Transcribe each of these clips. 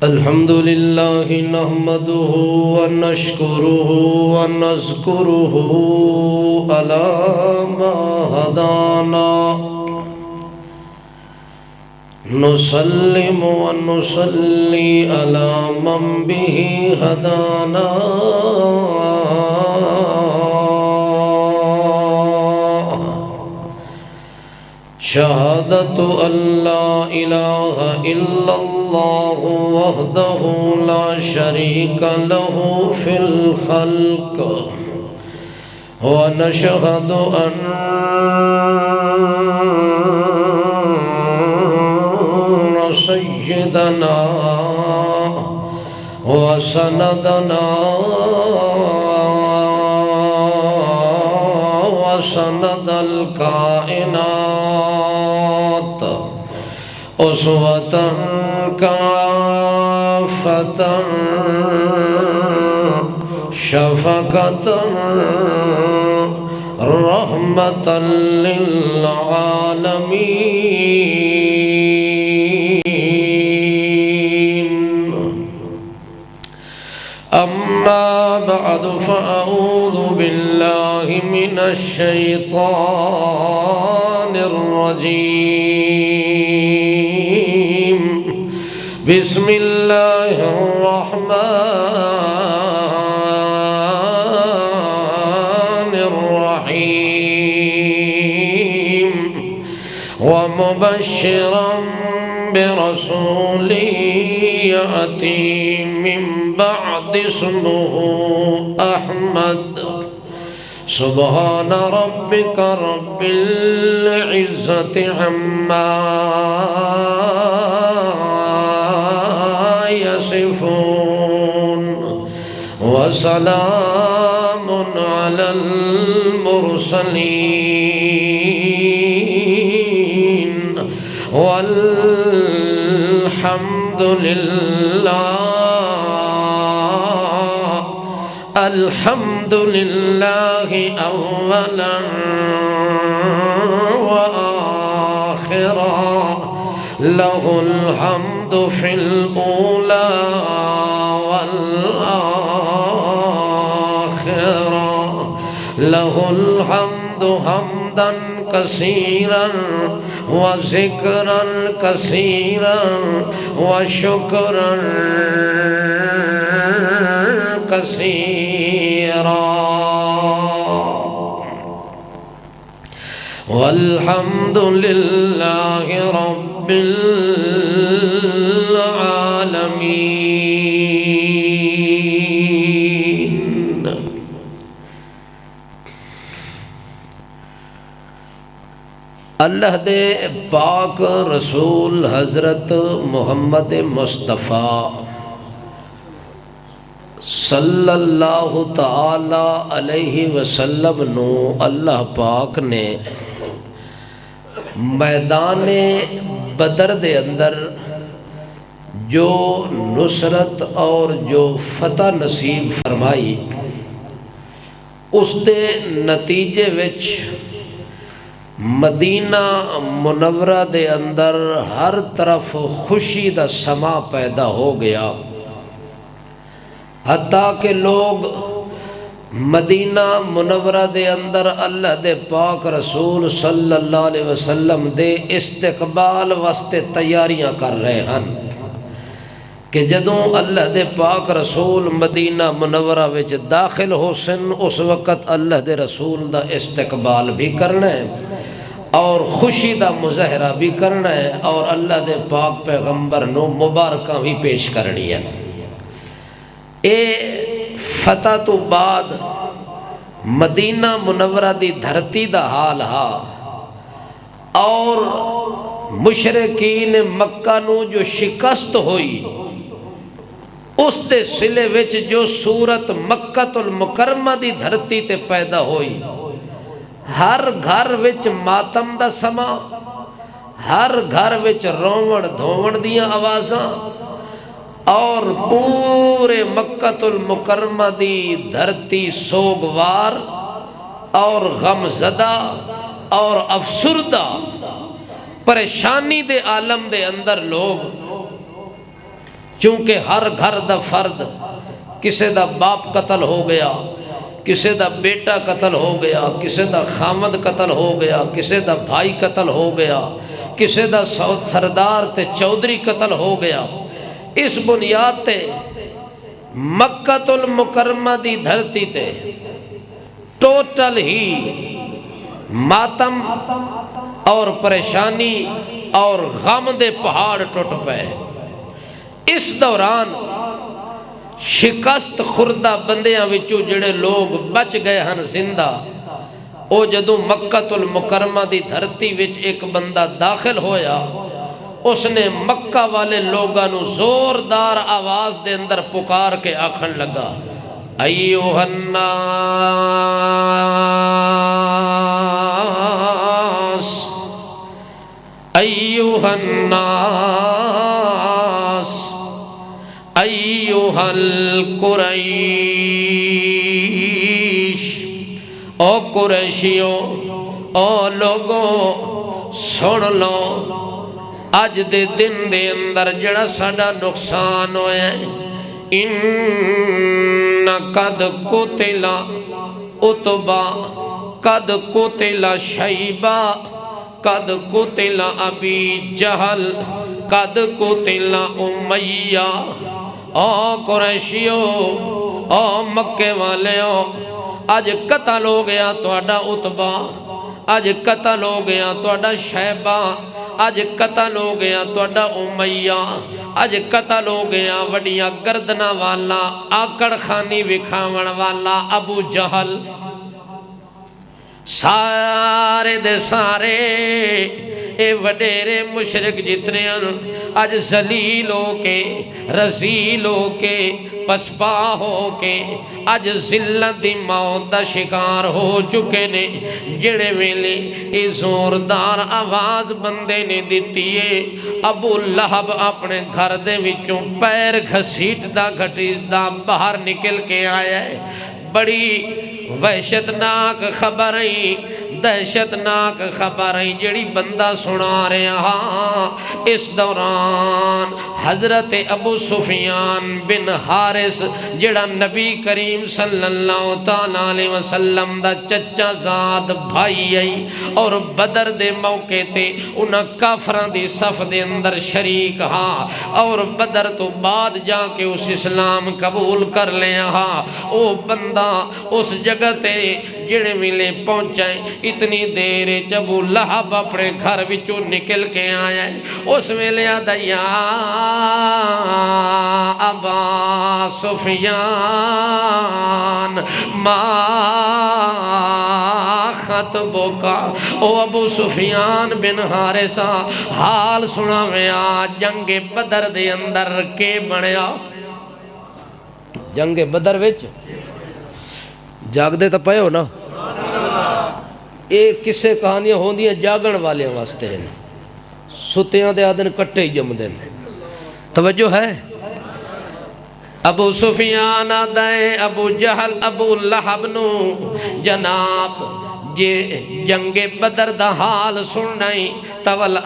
الحمد لله نحمده ونشكره ونذكره على ما هدانا نسلم ونصلي على من به هدانا شهادة أن لا إله إلا الله وحده لا شريك له في الخلق ونشهد أن سيدنا وسندنا وسند الكائنات أسوة كافة شفقة رحمة للعالمين أما بعد فأعوذ بالله من الشيطان الرجيم بسم الله الرحمن الرحيم ومبشرا برسول يأتي من بعد اسمه أحمد سبحان ربك رب العزة عما يصفون وسلام على المرسلين والحمد لله الحمد لله أولا وآخرا له الحمد في الأولى والآخرة له الحمد حمدا كثيرا وذكرا كثيرا وشكرا كثيرا والحمد لله رب العالمين اللہ دے پاک رسول حضرت محمد مصطفیٰ صلی اللہ تعالی علیہ وسلم نو اللہ پاک نے میدان بدر دے اندر جو نصرت اور جو فتح نصیب فرمائی اس دے نتیجے وچ مدینہ منورہ دے اندر ہر طرف خوشی دا سما پیدا ہو گیا حتیٰ کہ لوگ مدینہ منورہ دے اندر اللہ دے پاک رسول صلی اللہ علیہ وسلم دے استقبال واسطے تیاریاں کر رہے ہیں کہ جدوں اللہ دے پاک رسول مدینہ منورہ وچ داخل ہو سن اس وقت اللہ دے رسول دا استقبال بھی کرنا ہے اور خوشی دا مظاہرہ بھی کرنا ہے اور اللہ دے پاک پیغمبر نو مبارکاں بھی پیش کرنی ہے اے فتح تو بعد مدینہ منورہ دی دھرتی دا حال ہا اور مشرکین مکہ نو جو شکست ہوئی اس دے صلے وچ جو صورت مکہ المکرمہ دی دھرتی تے پیدا ہوئی ہر گھر وچ ماتم دا سما ہر گھر وچ روڑ دھوڑ دیاں آوازاں اور پورے مکہ المکرمہ دی دھرتی سوگوار اور غم زدہ اور افسردہ پریشانی دے عالم دے اندر لوگ چونکہ ہر گھر دا فرد کسے دا باپ قتل ہو گیا، کسے دا بیٹا قتل ہو گیا، کسے دا خامد قتل ہو گیا، کسے دا بھائی قتل ہو گیا، کسے دا سردار تے چودھری قتل ہو گیا۔ اس بنیاد تے مکہ المکرمہ دی دھرتی تے ٹوٹل ہی ماتم اور پریشانی اور غم دے پہاڑ ٹوٹ پے۔ اس دوران شکست خوردہ بندیاں وچوں جڑے لوگ بچ گئے ہن زندہ، او جدوں مکہ المکرمہ دی دھرتی وچ ایک بندہ داخل ہویا، اس نے مکہ والے لوگاں نو زوردار آواز دے اندر پکار کے آکھن لگا، ایوہ الناس ایوہ الناس ایوہ القریش، او قریشیوں، او لوگوں سن لو، اج دے دن دے اندر جڑا ساڈا نقصان ہویا ہے، ان قد قتل عتبہ، قد قتل شیبہ، قد قتل ابی جہل، قد قتل امیہ۔ او قریشیو، او مکے والیو، اج قتل ہو گیا تواڈا عتبہ، اج قتل ہو گیا تواڈا شیبہ، اج قتل ہو گیا تواڈا امیہ، اج قتل ہو گیا وڈیاں گردنا والا آکڑ خانی وکھاون والا ابو جہل۔ سارے دے سارے اے وڈیرے مشرک جتنے اج ذلیل ہو کے، رذیل ہو کے، پسپا ہو کے اج ذلت دی موت دا شکار ہو چکے نے۔ جڑے ویلے اے زوردار آواز بندے نے دیتی ہے، ابو لہب اپنے گھر دے وچوں پیر گھسیٹدا گھٹیدا باہر نکل کے آیا ہے۔ بڑی وحشتناک خبریں، دہشتناک خبریں جڑی بندہ سنا رہا۔ اس دوران حضرت ابو سفیان بن حارث جڑا نبی کریم صلی اللہ علیہ وسلم دا چچا زاد بھائی آئی، اور بدر دے موقع تے انہاں کافراں دی صف دے اندر شریک ہاں، اور بدر تو بعد جا کے اس اسلام قبول کر لیا ہاں۔ او بندہ اس جگہ تے جڑے ملے پہنچائیں، اتنی دیر ابو لہب اپنے گھر وچوں نکل کے آیا ہے۔ اس ویلے آدھا یا ابا سفیان ما خطبکا، او ابو سفیان بن حارثہ حال سنا ویا جنگ بدر دے اندر کے بنیا۔ جنگ بدر وچ جاگ دے تا پائے ہو نا، ایک کسے کہانیاں ہوں دیاں جاگن والے واسطے ہیں، ستیاں دے آدن کٹے ہی جم دیں۔ توجہ ہے؟ ابو سفیان آدھائے ابو جہل ابو لہب نو، جناب جے جنگ بدر دا حال سننائی تول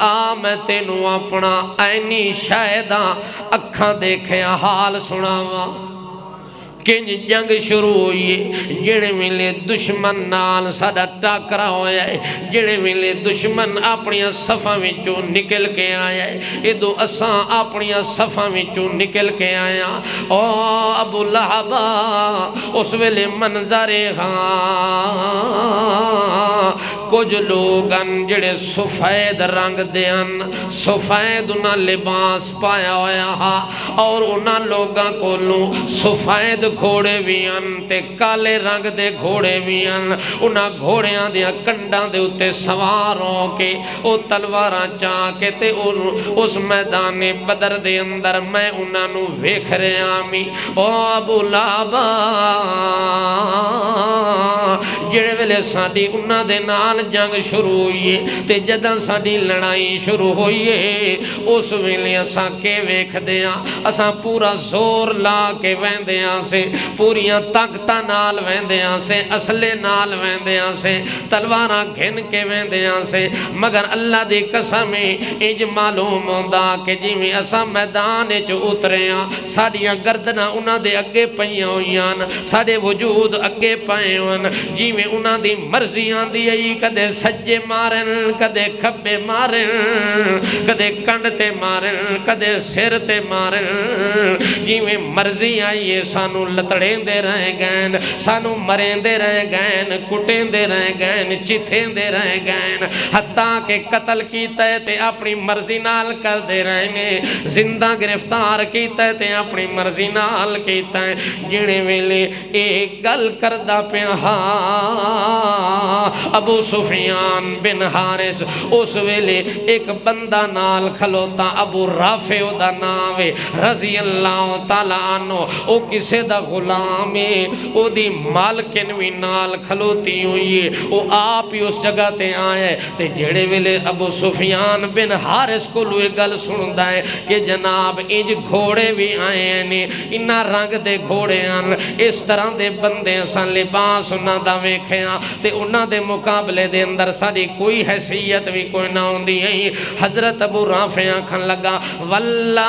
میں تینوں اپنا اینی شاہداں اکھاں دیکھے حال سناواں۔ کنج جنگ شروع ہوئی ہے، جڑے ملے دشمن نال ساڈا ٹاکرا ہویا ہے، جڑے ملے دشمن اپنی صفاں وچوں نکل کے آیا ہے، ادو اساں اپنی صفاں وچوں نکل کے آیا۔ او ابو لہب اس ویلے منظر ہاں، کچھ لوگن جڑے سفید رنگ دیان، سفید انہاں لباس پایا ہویا ہاں، اور انہاں لوگاں کولوں سفید گھوڑے بھی ان تے کالے رنگ دے گھوڑے بھی ان۔ انہاں گھوڑیاں دیا کنڈاں دے اتے سواروں کے او تلواراں چاہ کے تے اس میدان بدر دے اندر میں انہاں نو ویکھ رہے آمی۔ او ابو لہب جڑے ویلے ساڈی انہاں دے نال نال جنگ شروع ہوئی ہے تے جداں ساڈی لڑائی شروع ہوئی ہے اس ویلے اساں کے ویکھدے ہاں اساں پورا زور لا کے ویندے ہاں سے پوریاں طاقتاں نال ویندے ہاں سے اسلحے نال ویندے ہاں سے تلواراں گھن کے ویندے ہاں سے مگر اللہ دی قسم انج معلوم ہوندا کہ جویں اساں میدان وچ اترے ہاں ساڈیاں گردناں انہاں دے اگے پئیاں ہوئیاں ساڈے وجود اگے پئے ہون جویں انہاں دی مرضی آندی ہے کدے سجے مارن کدے کھبے مارن کدے کنڈ تے مارن کدے سر تے مارن جویں مرضی آئی ہے سانو لتڑیں دے رہ گئن سانو مریں دے رہ گئن کٹیں دے رہ گئن چتھیں دے رہ گئن حتیٰ کہ قتل کیتا ہے تے اپنی مرضی نال کر دے رہنے زندہ گرفتار کیتا ہے تے اپنی مرضی نال کیتا ہے جنے ویلے ایک گل کردہ پہ ابو سفیان بن حارث اس ویلے ایک بندہ نال کھلوتا ابو رافع دا ناوے رضی اللہ تعالیٰ عنہ او کسے دا غلام ہے او دی مالکن بھی نال کھلوتی ہوئی ہے او آپ ہی اس جگہ تے آئے تے جڑے ویلے ابو سفیان بن حارث کو لوے گل سندا ہے کہ جناب انج گھوڑے بھی آئے ہیں انہاں رنگ دے گھوڑے آن اس طرح دے بندے اساں لباس انہاں دا ویکھیاں تے انہاں دے مقابلے دے اندر ساری کوئی حیثیت بھی کوئی نہ ہوندی ہے حضرت ابو رافع آکھن لگا واللہ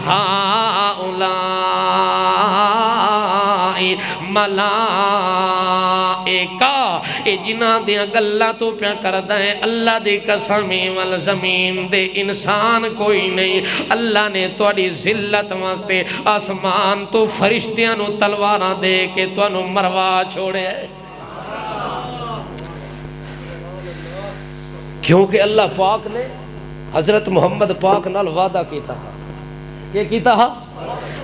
ہاؤلاء ملائکہ اے جنہ دیا گلہ تو پیا کردہ ہے اللہ دی قسمی والزمین دے انسان کوئی نہیں اللہ نے توڑی ذلت واسطے آسمان تو فرشتیاں نو تلواراں دے کے تو انو مروا چھوڑے ہے کیونکہ اللہ پاک نے حضرت محمد پاک نال وعدہ کیتا ہے یہ کیتا ہے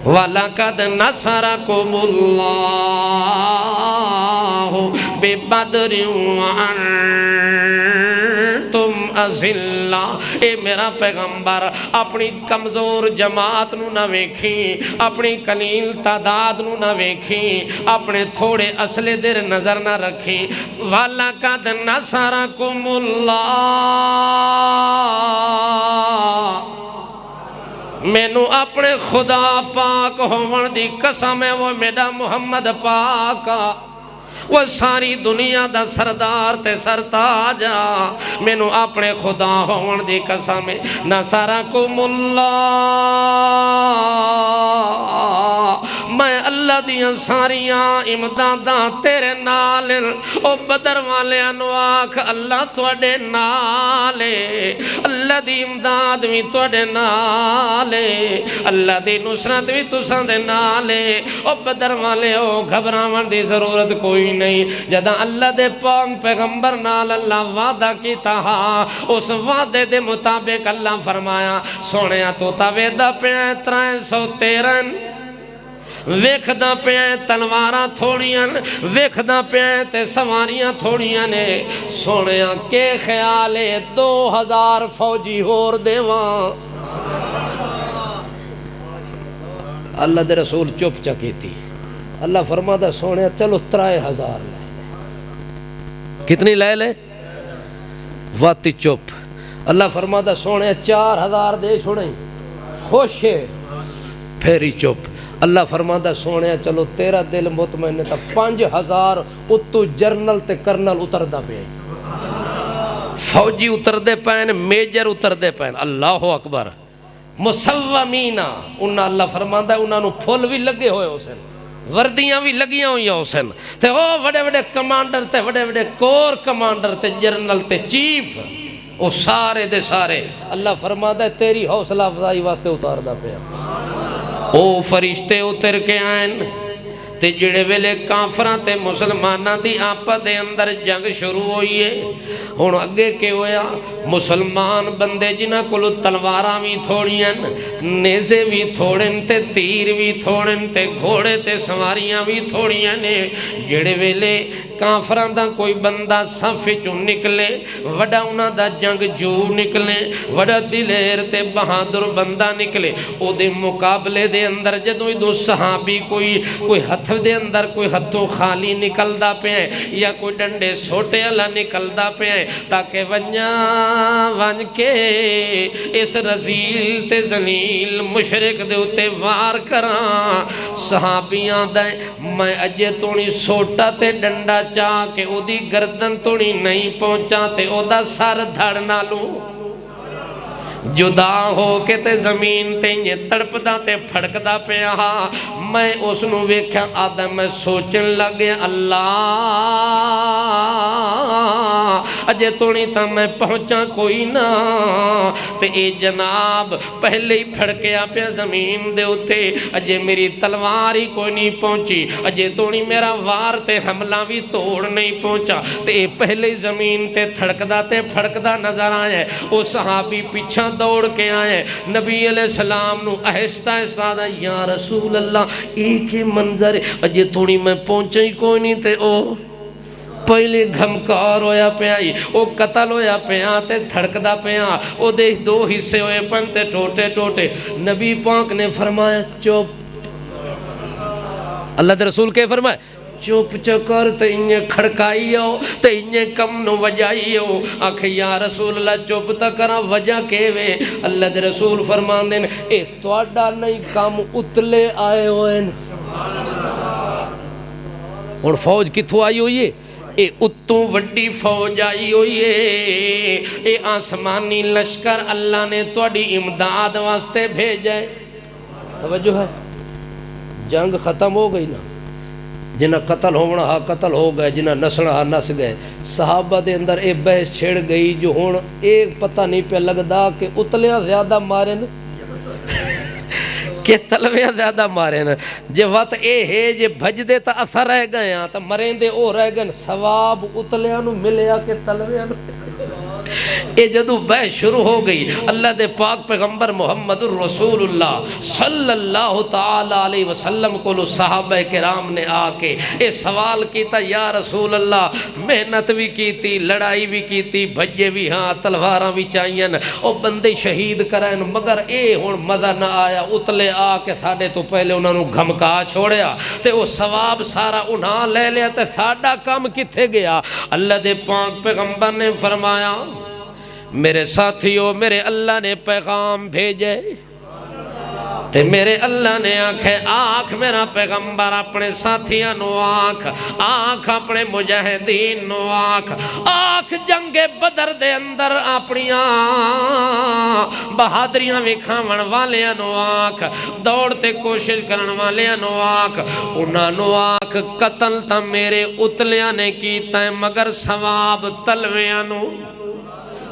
وَلَقَدْ نَصَرَكُمُ اللَّهُ بِبَدْرٍ وَأَنْتُمْ أَذِلَّةٌ اے میرا پیغمبر اپنی کمزور جماعت نو نہ ویکھی اپنی قلیل تعداد نو نہ ویکھی اپنے تھوڑے اسلحے در نظر نہ رکھی وَلَقَدْ نَصَرَكُمُ اللَّهُ میں نو اپنے خدا پاک ہون دی قسم ہے وہ میرا محمد پاک وہ ساری دنیا دا سردار تے سرتاجا میں نو اپنے خدا ہون دی قسم ہے نصرکم اللہ میں اللہ دیاں ساریاں امداداں تیرے نال او بدر والے انواق اللہ توڑے نالے اللہ دی امداد بھی توڑے نالے اللہ دی نصرت بھی تساں دے نالے او بدر والے او گھبراون دی ضرورت کوئی نہیں جدہ اللہ دے پاک پیغمبر نال اللہ وعدہ کیتا ہاں اس وعدے دے مطابق اللہ فرمایا سونیا تو تاویدہ پہ 313 ویکھدہ پہ تلواراں تھوڑیاں ویکھدہ پہ تے سواریاں تھوڑیاں نے سونیا کے خیالے 2000 فوجی ہور دیواں اللہ دے رسول چپ چکی تھی اللہ فرماتا سونے چلو 3000 لے کتنی لے واتی چپ اللہ فرماتا سونے 4000 دے چھوڑیں خوش ہے پھیری چپ اللہ فرماتا سونے چلو تیرا دل مطمئن تا 5000 اتو جرنل تے کرنل اتر دا پہ فوجی اتر دے پہن میجر اتر دے پہن اللہ اکبر مسومینہ انہا اللہ فرماتا ہے انہا نو پھول بھی لگے ہوئے ہو سن وردیاں بھی لگیاں ہوئی ہو سن تے او بڑے بڑے کمانڈر تے بڑے بڑے کور کمانڈر تے جرنل تے چیف او سارے دے سارے اللہ فرماتا ہے تیری حوصلہ افزائی واسطے اتار دا پہ او فرشتے اتر کے آئین تے جڑے ویلے کافران تے مسلمانہ دی آپا دے اندر جنگ شروع ہوئی ہے ہون اگے کے ہویا مسلمان بندے جنہ کلو تلواراں بھی تھوڑیاں نیزے بھی تھوڑن تے تیر بھی تھوڑن تے گھوڑے تے سواریاں بھی تھوڑیاں نے جڑے ویلے کافراں دا کوئی بندہ صف چوں نکلے وڈا انہاں دا جنگ جو نکلے وڈا دلیر تے بہادر بندہ نکلے او دے مقابلے دے اندر جدوں دو صحابی کوئی ہتھ دے اندر کوئی ہتھوں خالی نکلدا پیا یا کوئی ڈنڈے سوٹے والا نکلدا پیا تاکہ ون کے اس رزیل تے ذلیل مشرک دے اتے وار کراں صحابیاں دے میں اجے تونی سوٹا تے ڈنڈا چاہ کے او دی گردن تونی نہیں پہنچا تے او دا سر دھڑ نہ لوں جدا ہو کے تے زمین تے یہ تڑپدا تے پھڑکدا پیا میں اس نو ویکھیا آدم میں سوچن لگے اللہ اجے تونی تا میں پہنچا کوئی نہ تے اے جناب پہلے ہی پھڑکیا پیا زمین دے اتے اجے میری تلوار ہی کوئی نہیں پہنچی اجے تونی میرا وار تے حملہ بھی توڑ نہیں پہنچا تے اے پہلے ہی زمین تے تھڑکدا تے پھڑکدا نظر آئے او صحابی پیچھا دوڑ کے آئے نبی علیہ السلام نو اہستہ اہستہ دا یا رسول اللہ ایک ہی منظر اجے تھوڑی میں پہنچا ہی کوئی نہیں تے او پہلے گھمکار ہویا پیائی او قتل ہویا پیا تے دھڑکدا پیا او دے دو حصے ہوئے پنتے ٹوٹے ٹوٹے نبی پاک نے فرمایا چوپ اللہ دے رسول کے فرمایا چوپ چکر تے انہیں کھڑکائی ہو تے انہیں کم نو وجائی ہو آکھے یا رسول اللہ چوپ تا کرا وجہ کے وے اللہ دے رسول فرمان دین اے توڑا نہیں کام اتلے آئے ہوئے اور فوج کتھو آئی ہوئی ہے اے اتوں وڈی فوج آئی ہوئی ہے اے آسمانی لشکر اللہ نے توڑی امداد واسطے بھیجے توجہ ہے جنگ ختم ہو گئی نا جنہ قتل ہونا ہاں قتل ہو گئے جنہ نسنا ہاں نس گئے صحابہ دے اندر ایک بحث چھڑ گئی جو ہون ایک پتہ نہیں پہ لگدا کہ اتلیاں زیادہ مارے نا کہ تلویاں زیادہ مارے نا جے وقت اے ہے جے بھج دے تا اثر رہ گئے ہاں تا مرین دے او رہ گئے ثواب اتلیاں نو ملیا کہ تلویاں نو اے جدو بحث شروع ہو گئی اللہ دے پاک پیغمبر محمد الرسول اللہ صلی اللہ تعالی علیہ وسلم کو صحابہ کرام نے آکے اے سوال کیتا یا رسول اللہ محنت بھی کیتی لڑائی بھی کیتی بھجے بھی ہاں تلواراں بھی چاہین او بندے شہید کرائن مگر اے ہون مزہ نہ آیا اتلے آکے ساڑھے تو پہلے انہوں نے گھمکا چھوڑیا تے وہ ثواب سارا انہاں لے لیا تے ساڑھا کام کتھے گیا اللہ دے پاک پیغمبر نے فرمایا میرے ساتھیوں میرے اللہ نے پیغام بھیجے تے میرے اللہ نے آنکھ میرا پیغمبر اپنے ساتھیاں نو آنکھ اپنے مجاہدین نو آنکھ جنگ بدر دے اندر اپنیاں بہادریاں وکھاون والیاں نو آنکھ دوڑتے کوشش کرن والیاں نو آنکھ انہاں نو آنکھ قتل تا میرے اتلیاں نے کیتا ہے مگر ثواب تلویاں نو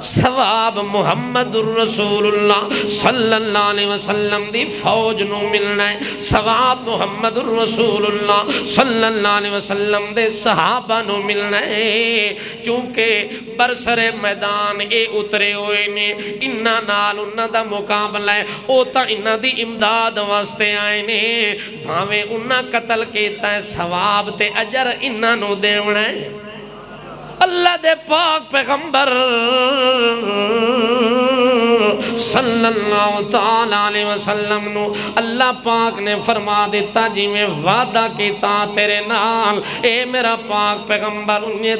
ثواب محمد الرسول اللہ صلی اللہ علیہ وسلم دی فوج نو ملنا ہے ثواب محمد الرسول اللہ صلی اللہ علیہ وسلم دے صحابہ نو ملنا ہے چونکہ برسر میدان اے اترے ہوئے نے انہاں نال انہاں دا مقابلہ ہے او تا انہاں دی امداد واسطے آئے نے بھاویں انہاں قتل کیتا ہے ثواب تے اجر انہاں نو دیونا ہے اللہ دے پاک پیغمبر صلی اللہ تعالیٰ علیہ وسلم نو اللہ پاک نے فرما دیتا جی میں وعدہ کیتا تیرے نال اے میرا پاک پیغمبر انہیں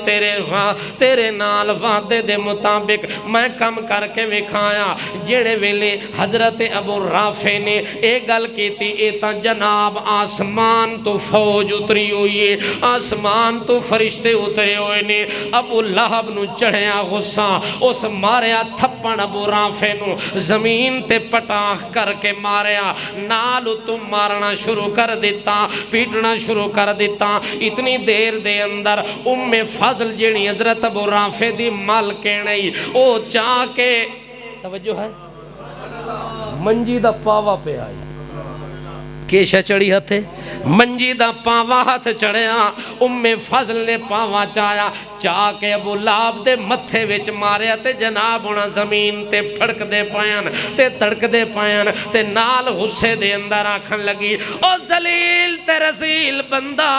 تیرے نال وعدے دے مطابق میں کم کر کے وکھایا جڑے ویلے حضرت ابو رافع نے اے گل کیتی اے تا جناب آسمان تو فوج اتری ہوئی ہے آسمان تو فرشتے اترے ہوئے نے ابو لہب نو چڑھیا غصہ اس ماریا تھپن ابو رافع نو زمین تے پٹاخ کر کے ماریا نالو تم مارنا شروع کر دیتا پیٹنا شروع کر دیتا اتنی دیر دے اندر فضل جیڑی حضرت ابو رافع دی مال کے نہیں او چاہ کے توجہ ہے منجی دا پاوا پہ آئی کیشا چڑی ہتھے منجی دا پاوا ہاتھ چڑھیا ام فضل نے پاوا چایا چاہ کے ابو لہب دے متھے وچ ماریا تے جناب ہونا زمین تے پھڑک دے پائن تے تڑک دے پائن تے نال غصے دے اندر آکھن لگی او ذلیل تے رسیل بندہ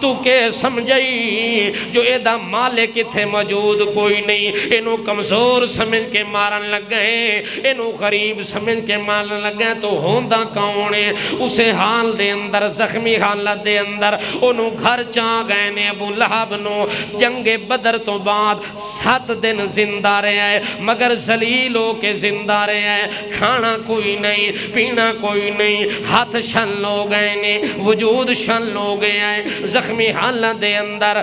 تو کہ سمجھئی جو اے دا مالک تھے موجود کوئی نہیں انہوں کمزور سمجھ کے مارن لگ گئے انہوں غریب سمجھ کے مارن لگ گئے تو ہوندہ کاؤنے اسے حال دے اندر زخمی حالت دے اندر انہوں گھر چاہ گئے نے ابو لہب نو جنگ بدر تو بعد 7 دن زندہ رہے آئے مگر ذلیل ہو کے زندہ رہے آئے کھانا کوئی نہیں پینا کوئی نہیں ہاتھ شل ہو گئے نے وجود شل ہو گئے آئے زخمی حالت دے اندر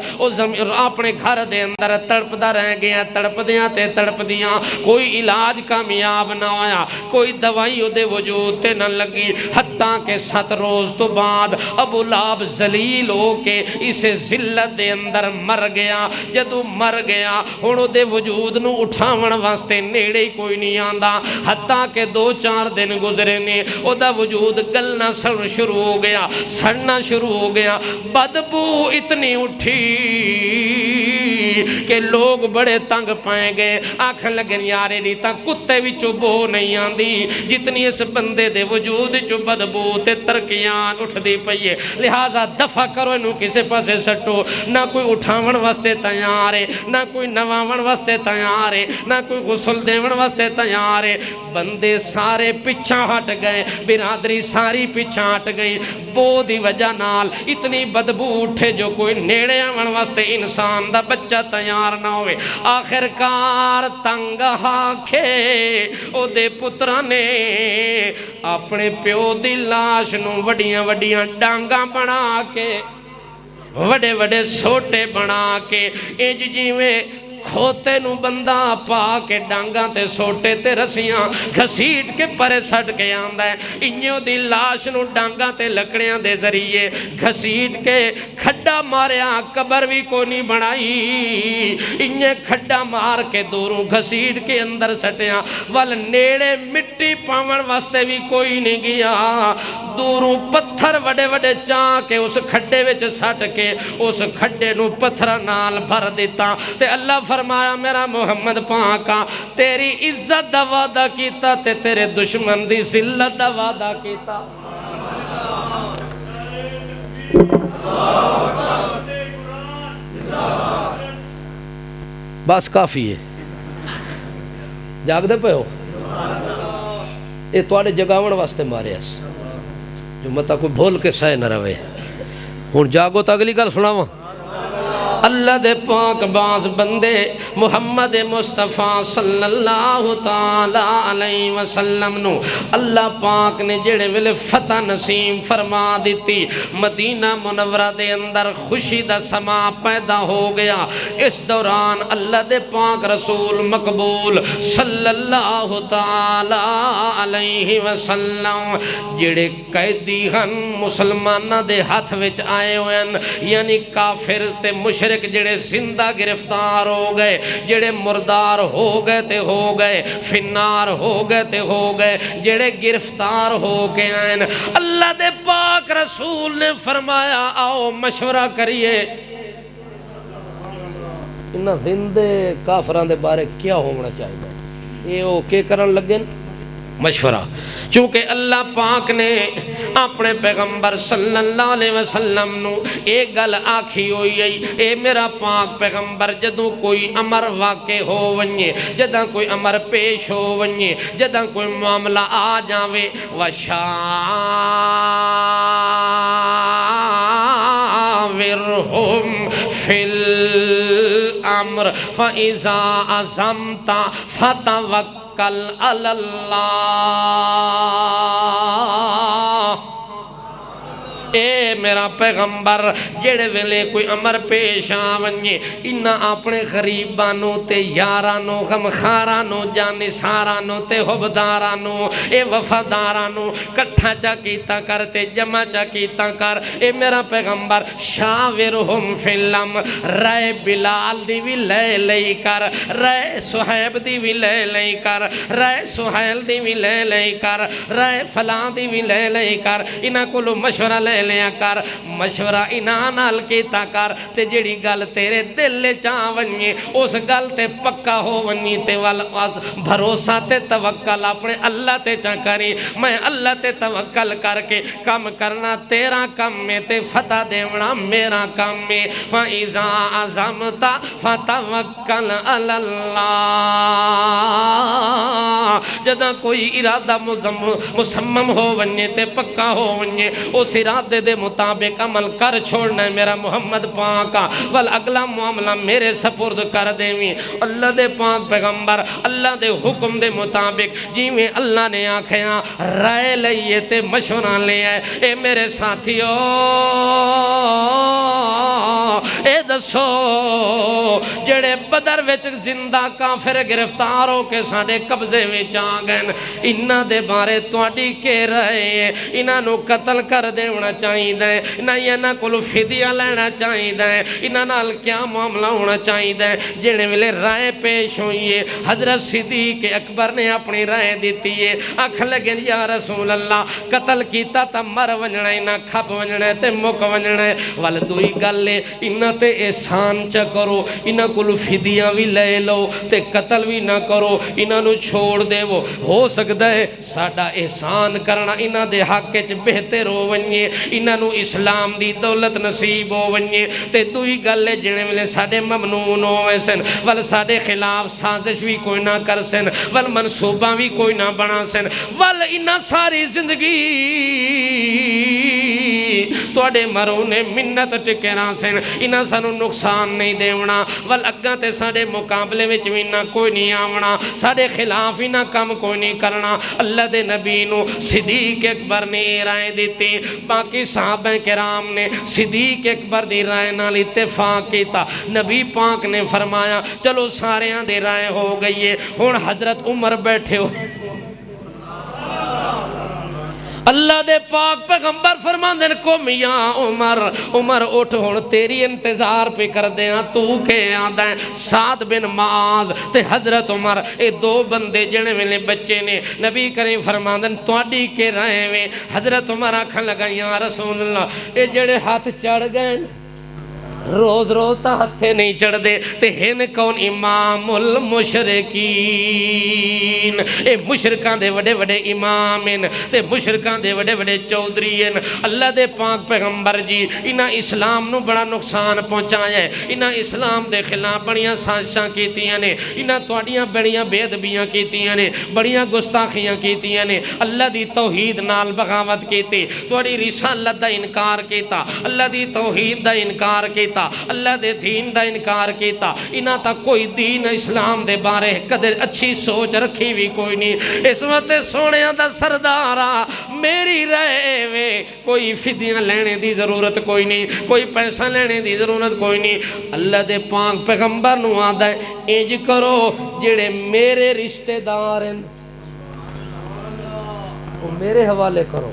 اپنے گھر دے اندر تڑپ دا رہ گیا تڑپ دیاں تے تڑپ دیاں کوئی علاج کامیاب نہ آیا کوئی دوائی دے وجود تے نہ لگی حتیٰ کہ 7 روز تو بعد ابو لہب ذلیل ہو کے اسے ذلت دے اندر مر گیا جدو مر گیا ہونو دے وجود نو اٹھاون واسطے نیڑے ہی کوئی نہیں آندا حتیٰ کہ 2-4 دن گزرے نے او دا وجود گلنا سڑنا شروع ہو گیا سڑنا شروع ہو گیا بدبو اتنی اٹھی کہ لوگ بڑے تنگ پائیں گئے آنکھیں لگن یارے نہیں تا کتے بھی چوبو نہیں آندی جتنی اس بندے دے وجود چو بدبو تے ترکیان اٹھ دی پئیے لہذا دفع کرو انہوں کسے پاسے سٹو نہ کوئی اٹھاون واسطے تیارے نہ کوئی نواون واسطے تیارے نہ کوئی غسل دیون واسطے تیارے بندے سارے پچھا ہٹ گئے برادری ساری پچھا ہٹ گئی بو دی وجہ نال اتنی بدبو اٹھے جو کوئی نیڑے آون واسطے انسان دا بچہ تیار نہ ہوئے آخرکار تنگ ہاکھے او دے پترانے اپنے پیو دی لاش نو وڈیاں وڈیاں ڈانگاں بنا کے وڈے وڈے سوٹے بنا کے انج جیویں کھوتے نو بندہ پا کے ڈانگاں تے سوٹے تے رسیاں گھسیٹ کے پرے سٹ کے آندہ ہے انہوں دی لاش نو ڈانگاں تے لکڑیاں دے ذریعے گھسیٹ کے کھڈا ماریا قبر بھی کو نہیں بنائی انہیں کھڈا مار کے دوروں گھسیٹ کے اندر سٹیاں وال نیڑے مٹی پاون واسطے بھی کوئی نہیں گیا دوروں پتھر وڈے وڈے چاہ کے اس کھڈے وچ سٹ کے اس کھڈے نو پتھر نال بھر دیتا تے اللہ فرمایا میرا محمد پاکا تیری عزت دا وعدہ کیتا تے تیرے دشمن دی ذلت دا وعدہ کیتا بس کافی ہے جاگ دے پہ ہو اے توڑے جگاون واسطے مارے اس جو مطا کوئی بھول کے سائے نہ روے ہون جاگو تا اگلی گل سناواں اللہ دے پاک باز بندے محمد مصطفیٰ صلی اللہ تعالیٰ علیہ وسلم نو اللہ پاک نے جڑے ویلے فتح نصیب فرما دیتی مدینہ منورہ دے اندر خوشی دا سما پیدا ہو گیا اس دوران اللہ دے پاک رسول مقبول صلی اللہ تعالیٰ علیہ وسلم جڑے قیدی ہن مسلمانہ دے ہاتھ وچ آئے ہوئے یعنی کافر تے مشرک جڑے زندہ گرفتار ہو گئے جڑے مردار ہو گئے تے ہو گئے فنار ہو گئے تے ہو گئے جڑے گرفتار ہو کے آئین اللہ دے پاک رسول نے فرمایا آؤ مشورہ کریے انہاں زندے کافران دے بارے کیا ہونا چاہیے یہ او کے کرن لگن مشورہ چونکہ اللہ پاک نے اپنے پیغمبر صلی اللہ علیہ وسلم نو ایک گل آکھی ہوئی اے میرا پاک پیغمبر جدوں کوئی امر واقع ہو ونجے جداں کوئی امر پیش ہو ونجے جداں کوئی معاملہ آ جاوے وَشَاوِرْهُمْ فِي الْأَمْرِ فَإِذَا عَزَمْتَ فَتَوَكَّلْ عَلَى اللَّهِ اے میرا پیغمبر جڑے ویلے کوئی امر پیش آونجے انہاں اپنے غریبانو تے یارانو غمخارانو جانسارانو تے حبدارانو اے وفادارانو کٹھا چا کیتا کر تے جمع چا کیتا کر اے میرا پیغمبر شاورہم فی الامر رائے بلال دی بھی لے لئی کر رائے صحیب دی بھی لے لئی کر رائے سہیل دی بھی لے لئی کر رائے فلاں دی بھی لے لئی کر انہاں کولو مشورہ لے لیا کر مشورہ انہاں نال کیتا کر تے جڑی گل تیرے دل چاہ ونجے اس گل تے پکا ہو ونجی تے بھروسہ تے توکل اپنے اللہ تے چاہ کری میں اللہ تے توکل کر کے کم کرنا تیرا کم میں تے فتح دیونا میرا کم میں فَإِذَا عَزَمْتَ فَتَوَكَّلْ عَلَى اللَّهِ جدہ کوئی ارادہ مسمم ہو ونجے تے پکا ہو ونجے اس ارادے دے مطابق عمل کر چھوڑنا ہے میرا محمد پاکا ول اگلا معاملہ میرے سپرد کر دیویں اللہ دے پاک پیغمبر اللہ دے حکم دے مطابق جی میں اللہ نے آنکھیاں رائے لئیے تے مشورہ لے آئے اے میرے ساتھیو اے دسو جڑے بدر وچ زندہ کافر گرفتار ہو کے ساڑے قبضے وچ آگئن انہاں دے بارے تواڈی کے رہے انہاں نو قتل کر دیونا چاہی دے انہاں کولو فدیہ لینا چاہی دے انہاں نال کیا معاملہ ہونا چاہی دے جڑے ویلے رائے پیش ہوئیے حضرت صدیق اکبر نے اپنی رائے دیتی ہے آکھ لگن یا رسول اللہ قتل کیتا تا مر ونجنا انہاں کھپ ونجنا تے مک ونجنا والدوئی گل لے انہاں تے احسان چا کرو انہاں کولو فدیہ بھی لے لو تے قتل بھی نہ کرو انہاں نو چھوڑ دے وہ ہو سکتا ہے ساڑا احسان کرنا انہاں دے حق چ بہتر ہو ونجے انہاں نو اسلام دی دولت نصیب ہو ونجے تے دوئی گل لے جنے ملے ساڑے ممنون ہو ویسن ول ساڑے خلاف سازش بھی کوئی نہ کر سن ول منصوبہ بھی کوئی نہ بنا سن ول انہاں ساری زندگی توڑے مرونے منت ٹکرا سن انہاں سانو نقصان نہیں دیونا ول اگاں تے ساڑے مقابلے وچ بھی نہ کوئی نہیں آونا ساڑے خلاف ہی نہ کم کوئی نہیں کرنا اللہ دے نبی نو صدیق اکبر نے رائے دیتی باقی صحابہ کرام نے صدیق اکبر دی رائے نال اتفاق کیتا نبی پاک نے فرمایا چلو ساریاں دے رائے ہو گئی ہے ہون حضرت عمر بیٹھے ہو اللہ دے پاک پیغمبر فرمان دن کو میاں عمر اٹھ ہون تیری انتظار پہ کر دیاں تو کے آدھائیں سعد بن معاذ تے حضرت عمر اے دو بندے جنے ملے بچے نے نبی کریم فرمان دن توڑی کے رہے میں حضرت عمر آکھن لگا یا رسول اللہ اے جڑے ہاتھ چڑھ گئے روز روز تا ہتھے نہیں چڑھ دے تے ہن کون امام المشرکین اے مشرکان دے وڈے وڈے امامین تے مشرکان دے وڈے وڈے چودھرین اللہ دے پاک پیغمبر جی انہاں اسلام نو بڑا نقصان پہنچایا ہے انہاں اسلام دے خلاف بڑیاں سازشاں کیتیاں نے انہاں تواڈیاں بڑیاں بے ادبیاں کیتیاں نے بڑیاں گستاخیاں کیتیاں نے اللہ دی توحید نال بغاوت کیتی تواڈی رسالت دا انکار کیتا اللہ دی توحید دا انکار کیتا اللہ دے دین دا انکار کیتا انہاں تا کوئی دین اسلام دے بارے قدر اچھی سوچ رکھی بھی کوئی نہیں اس وقت سونیاں دا سردارا میری رائے وے کوئی فدیاں لینے دی ضرورت کوئی نہیں کوئی پیسہ لینے دی ضرورت کوئی نہیں اللہ دے پاک پیغمبر نو آدھا ہے انج کرو جڑے میرے رشتہ دار ہیں وہ میرے حوالے کرو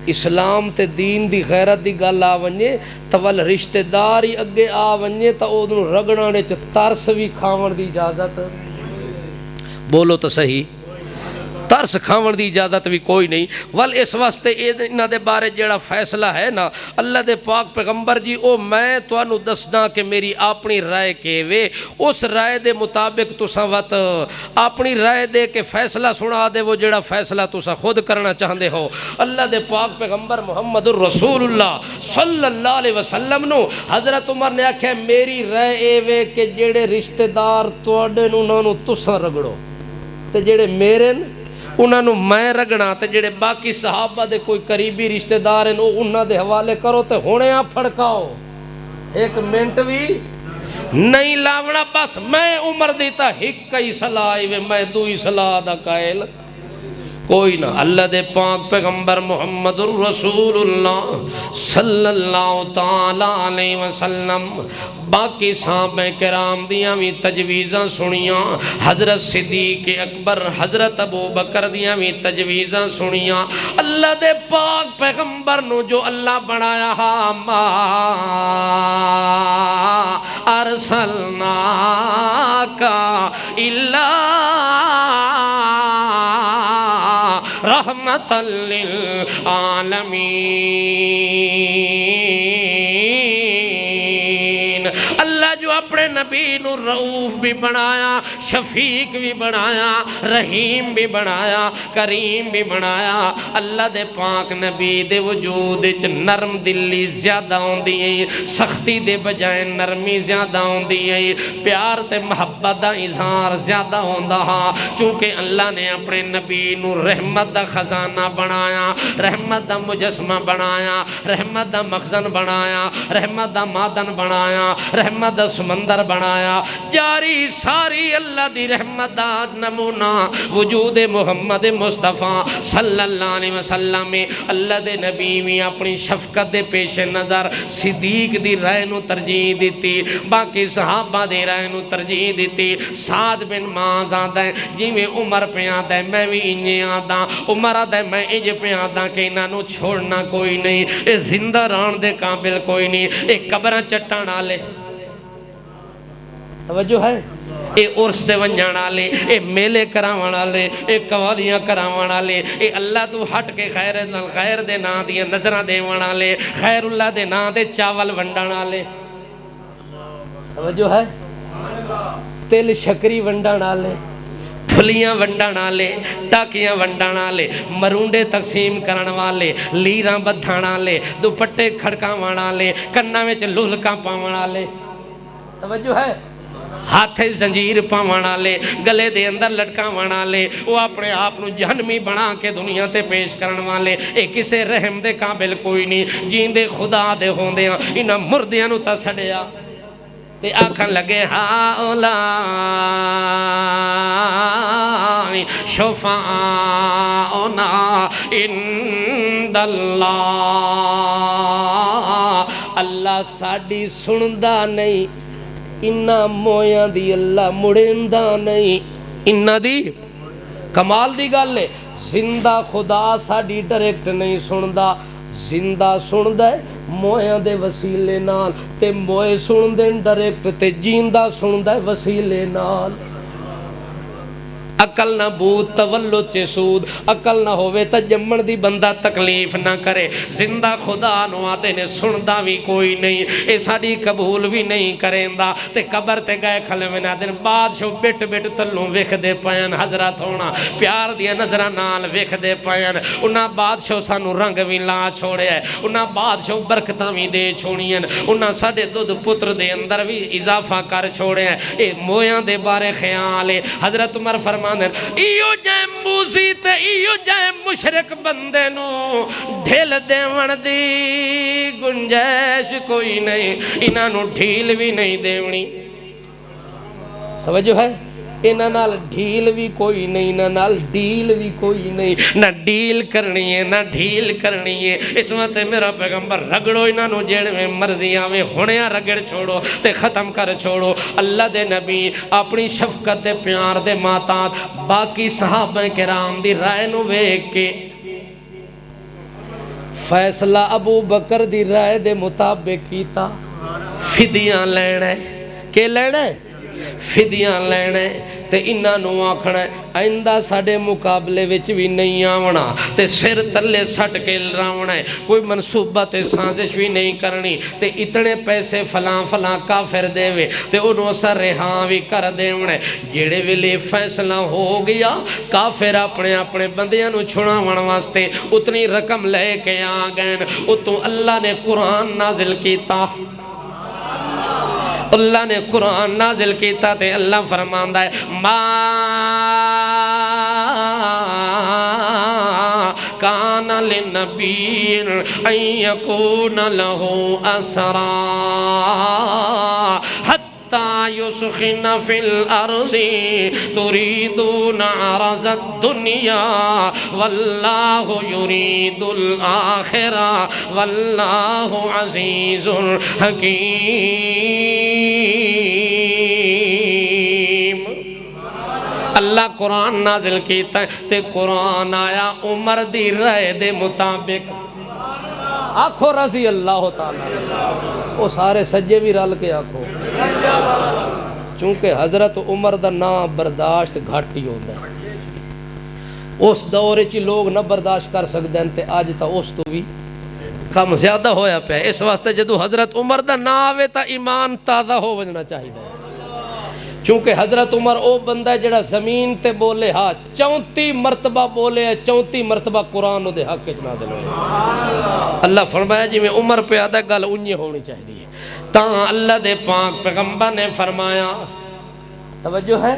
اسلام تے دین دی غیرت دی گل آ ونجے تول رشتہ داری اگے آ ونجے تا اودنو رگڑانے چ ترس بھی کھاون دی اجازت بولو تو صحیح ترس کھاون دی اجازت بھی کوئی نہیں ول اس واسطے انہاں دے بارے جڑا فیصلہ ہے نا اللہ دے پاک پیغمبر جی او میں تانوں دسدا کہ میری اپنی رائے کے وے اس رائے دے مطابق تساں وت اپنی رائے دے کے فیصلہ سنا دے وہ جڑا فیصلہ تساں خود کرنا چاہندے ہو اللہ دے پاک پیغمبر محمد الرسول اللہ صلی اللہ علیہ وسلم نو حضرت عمر نے آکھیا میری رائے اے وے کہ جڑے رشتہ دار تواڈے نو تساں رگڑو تے جڑے میرے انہاں نو میں رگنا تے جڑے باقی صحابہ دے کوئی قریبی رشتہ دار ہیں انہاں دے حوالے کرو تے ہونے آپ پھڑکاؤ ایک منٹ بھی نہیں لاونا بس میں عمر دیتا ہک کئی صلاح وے میں دوئی صلاح دا قائل کوئی نہ اللہ دے پاک پیغمبر محمد الرسول اللہ صلی اللہ تعالی علیہ وسلم باقی صحابہ کرام دیاں بھی تجویزاں سنیاں حضرت صدیق اکبر حضرت ابو بکر دیاں بھی تجویزاں سنیاں اللہ دے پاک پیغمبر نو جو اللہ بنایا ما ارسلناک الا رحمت للعالمین اللہ جو اپنے نبی نو رؤوف بھی بنایا شفیق بھی بنایا رحیم بھی بنایا کریم بھی بنایا اللہ دے پاک نبی دے وجود نرم دلی زیادہ ہوندی ہے سختی دے بجائے نرمی زیادہ ہوندی ہے پیار تے محبت دا اظہار زیادہ ہوندا ہاں چونکہ اللہ نے اپنے نبی نو رحمت دا خزانہ بنایا رحمت دا مجسمہ بنایا رحمت دا مخزن بنایا رحمت دا معدن بنایا رحمت دا سمندر بنایا جاری ساری اللہ دی رحمت دا نمونہ وجود محمد مصطفیٰ صلی اللہ علیہ وسلم اللہ دے نبی میں اپنی شفقت دے پیش نظر صدیق دی رائے نو ترجیح دیتی باقی صحابہ دے رائے نو ترجیح دیتی سعد بن معاذ آدھا ہے جی میں عمر پہ آدھا ہے میں بھی انجے آدھا عمر آدھا ہے میں انج پہ آدھا کہ انہاں نو چھوڑنا کوئی نہیں اے زندہ ران دے قابل کوئی نہیں اے قبرہ چٹانا لے توجہ ہے اے عرس دے ونجانا لے اے میلے کراوانا لے اے قوالیاں کراوانا لے اے اللہ تو ہٹ کے خیر دے نا دیا نظرہ دے وانا لے خیر اللہ دے نا دے چاول ونڈانا لے توجہ ہے تل شکری ونڈانا لے پھلیاں ونڈانا لے ٹاکیاں ونڈانا لے مرونڈے تقسیم کرن والے لیراں بدھانا لے دوپٹے کھڑکاوانا لے کنہ میں للکاں پاوانا لے توجہ ہے ہاتھے زنجیر پاوانا لے گلے دے اندر لٹکاوانا لے وہ اپنے آپ نو جہنمی بنا کے دنیا تے پیش کرن والے اے کسے رحم دے قابل کوئی نہیں جیندے خدا دے ہوندیاں انہاں مردیاں نو تسڑیا تے آکھن لگے ہاؤلا شفاعنا عند اللہ اللہ ساڑی سندہ نہیں انہا مویاں دی اللہ مڑندہ نہیں انہا دی کمال دی گل ہے زندہ خدا ساڑی ڈائریکٹ نہیں سندہ زندہ سندہ ہے مویاں دے وسیلے نال تے موئے سندے ڈائریکٹ تے جیندہ سندہ ہے وسیلے نال عقل نہ بود تولد چے سود عقل نہ ہوئے تا جمن دی بندہ تکلیف نہ کرے زندہ خدا نو آتے نے سندہ بھی کوئی نہیں اے ساڑی قبول بھی نہیں کریندہ تے قبر تے گئے کھلوینا دن بادشو بیٹ بیٹ تلوں ویکھ دے پائن حضرت ہونا پیار دیا نظرہ نال ویکھ دے پائن انہاں بادشو سانو رنگ بھی لا چھوڑے ہیں انہاں بادشو برکتاں بھی دے چھوڑیں انہاں ساڑے دودھ پتر دے اندر بھی اضافہ کر چھوڑے ہیں اے مویاں دے بارے خیال ہے حضرت عمر فرماندے ایو جائے موسی تے ایو جائے مشرک بندے نو ڈھیل دیون دی گنجائش کوئی نہیں انہاں نو ڈھیل بھی نہیں دیونی توجہ ہے انہاں نال ڈھیل بھی کوئی نہیں انہاں نال ڈیل بھی کوئی نہیں نہ ڈیل کرنی ہے نہ ڈھیل کرنی ہے اس وقت میرا پیغمبر رگڑو انہاں نو جیڑ میں مرضی آوے ہونیاں رگڑ چھوڑو تے ختم کر چھوڑو اللہ دے نبی اپنی شفقت دے پیار دے ماتات باقی صحابہ کرام دی رائے نو ویکھ کے فیصلہ ابو بکر دی رائے دے مطابق کیتا فدیاں لینے کہ لینے فدیاں لینے تے انہاں نو آکھنا آئندہ ساڑے مقابلے وچ بھی نہیں آونا تے سر تلے سٹ کے راونا ہے کوئی منصوبہ تے سازش بھی نہیں کرنی تے اتنے پیسے فلان فلان کافر دے وے تے انہوں سر رہاں بھی کر دے ونے جیڑے ویلے فیصلہ ہو گیا کافر اپنے بندیاں نو چھڑا واسطے اتنی رقم لے کے آگئن اتوں اللہ نے قرآن نازل کیتا اللہ نے قرآن نازل کیتا تے اللہ فرماندہ ہے ما کان لنبی ان یکون لہو اسرا حتی حتى يسخن في الأرض تريدون عرض الدنيا والله يريد الآخرة والله عزيز حكيم. اللہ قرآن نازل کیتا ہے تے قرآن آیا عمر دی رائے دے مطابق. آنکھو رضی اللہ تعالیٰ. وہ سارے سجے بھی رل کے آنکھو. چونکہ حضرت عمر دا نام برداشت گھٹ ہی ہوتا ہے. اس دور چی لوگ نہ برداشت کر سکتے ہیں تے آج تا اس تو بھی کم زیادہ ہویا پہ. اس واسطے جدو حضرت عمر دا نام آوے تا ایمان تازہ ہو وجنا چاہیے. چونکہ حضرت عمر او بندہ ہے جڑا زمین تے بولے ہاں 34 مرتبہ بولے ہے 34 مرتبہ قرآن دے حق اچ نازل ہوئے. اللہ فرمایا جی میں عمر پہ آدھا گل انجی ہونی چاہیے. تاں اللہ دے پاک پیغمبر نے فرمایا توجہ ہے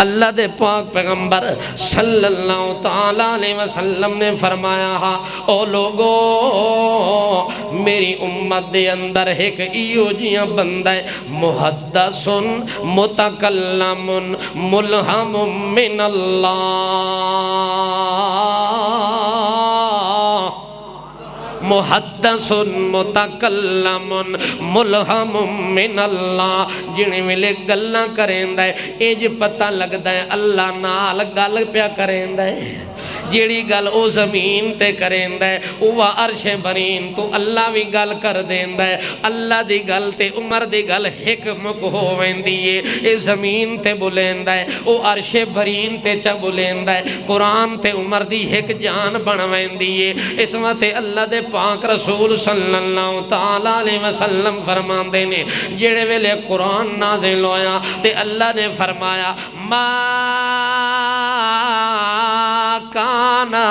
اللہ دے پاک پیغمبر صلی اللہ تعالیٰ علیہ وسلم نے فرمایا ہاں او لوگو میری امت دے اندر ایک ایو جیاں بندہ ہے محدث متکلم ملہم من اللہ. محدث متکلم ملہم من اللہ. جنہیں ملے گلہ کریں دے ایج پتہ لگ دے اللہ نال گل پیا کریں دے. جیڑی گل او زمین تے کریں دے وہ عرش برین تو اللہ بھی گل کر دیں دے. اللہ دی گل تے عمر دی گل حکمک ہو ویندیے. اے زمین تے بولیں دے او عرش برین تے چا بولیں دے. قرآن تے عمر دی ایک جان بن ویندیے. اس وقت اللہ دے پاک رسول صلی اللہ تعالیٰ علیہ وسلم فرمان دینے جڑے ویلے قرآن نازل ہویا تے اللہ نے فرمایا ما کانا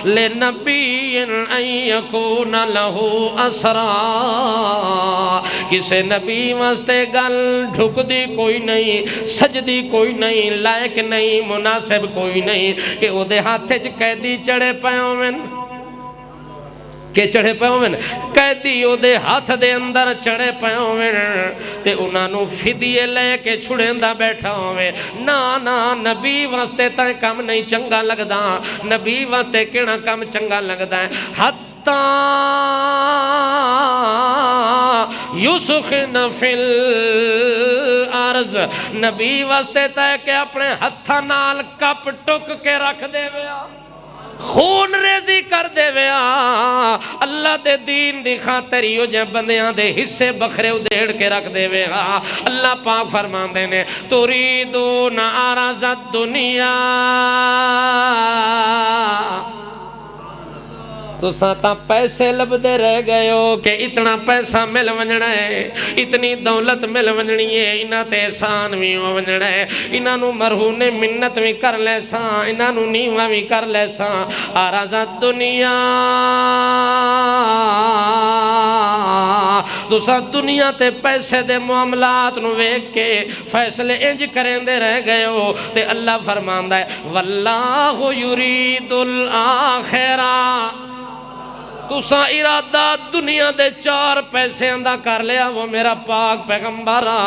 لنبی ان یکون لہو اسرا. کسے نبی واسطے گل ڈھک دی کوئی نہیں سجدی کوئی نہیں لائق نہیں مناسب کوئی نہیں کہ او دے ہاتھے چ قیدی چڑھے پیوں میں کہ چڑھے پہ ہوئے قیدی او دے ہاتھ دے اندر چڑھے پہ ہوئے تے انہوں فدیے لے کے چھڑیں دا بیٹھا ہوئے. نا نبی واسطے تائیں کم نہیں چنگا لگ دا. نبی واسطے کیڑا کم چنگا لگ دا ہے حتی یسخن فی الارض. نبی واسطے تائیں کہ اپنے ہتھا نال کپ ٹک کے رکھ دے ویا خون ریزی کر دے ویا. اللہ دے دین دی خاطر یو جے بندیاں دے حصے بکھرے ادھیڑ کے رکھ دے ویا. اللہ پاک فرمان دینے تریدون عرض الدنیا. تو ساتھا پیسے لب دے رہ گئے ہو کہ اتنا پیسہ مل ونجنا ہے اتنی دولت مل ونجنی ہے انہاں تے احسان بھی ونجنا ہے انہاں مرہون منت بھی کر لے ساں انہاں نیوہ بھی کر لے ساں. عرض الدنیا تو ساتھ دنیا تے پیسے دے معاملات نو ویک کے فیصلے انج کریں دے رہ گئے ہو تے اللہ فرماندہ ہے واللہ یرید الآخرہ. تُسا ارادہ دنیا دے 4 پیسے اندہ کر لیا وہ میرا پاک پیغمبرہ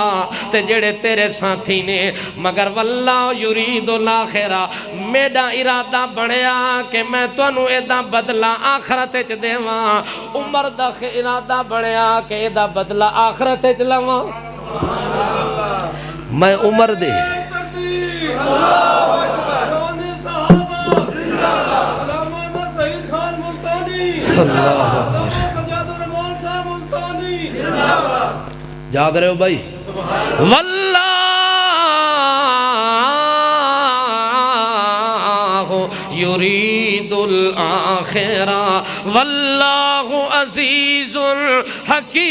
تے جڑے تیرے ساتھی نے مگر واللہ یرید الاخرہ میڈا ارادہ بڑھیا کہ میں توانو ایدہ بدلہ آخرت اچ دیواں. عمر دا ارادہ بڑھیا کہ ایدہ بدلہ آخرت اچ لواں. میں عمر دے اللہ جاگ رہے ہو بھائی واللہ یرید الآخرہ واللہ عزیز حکیم.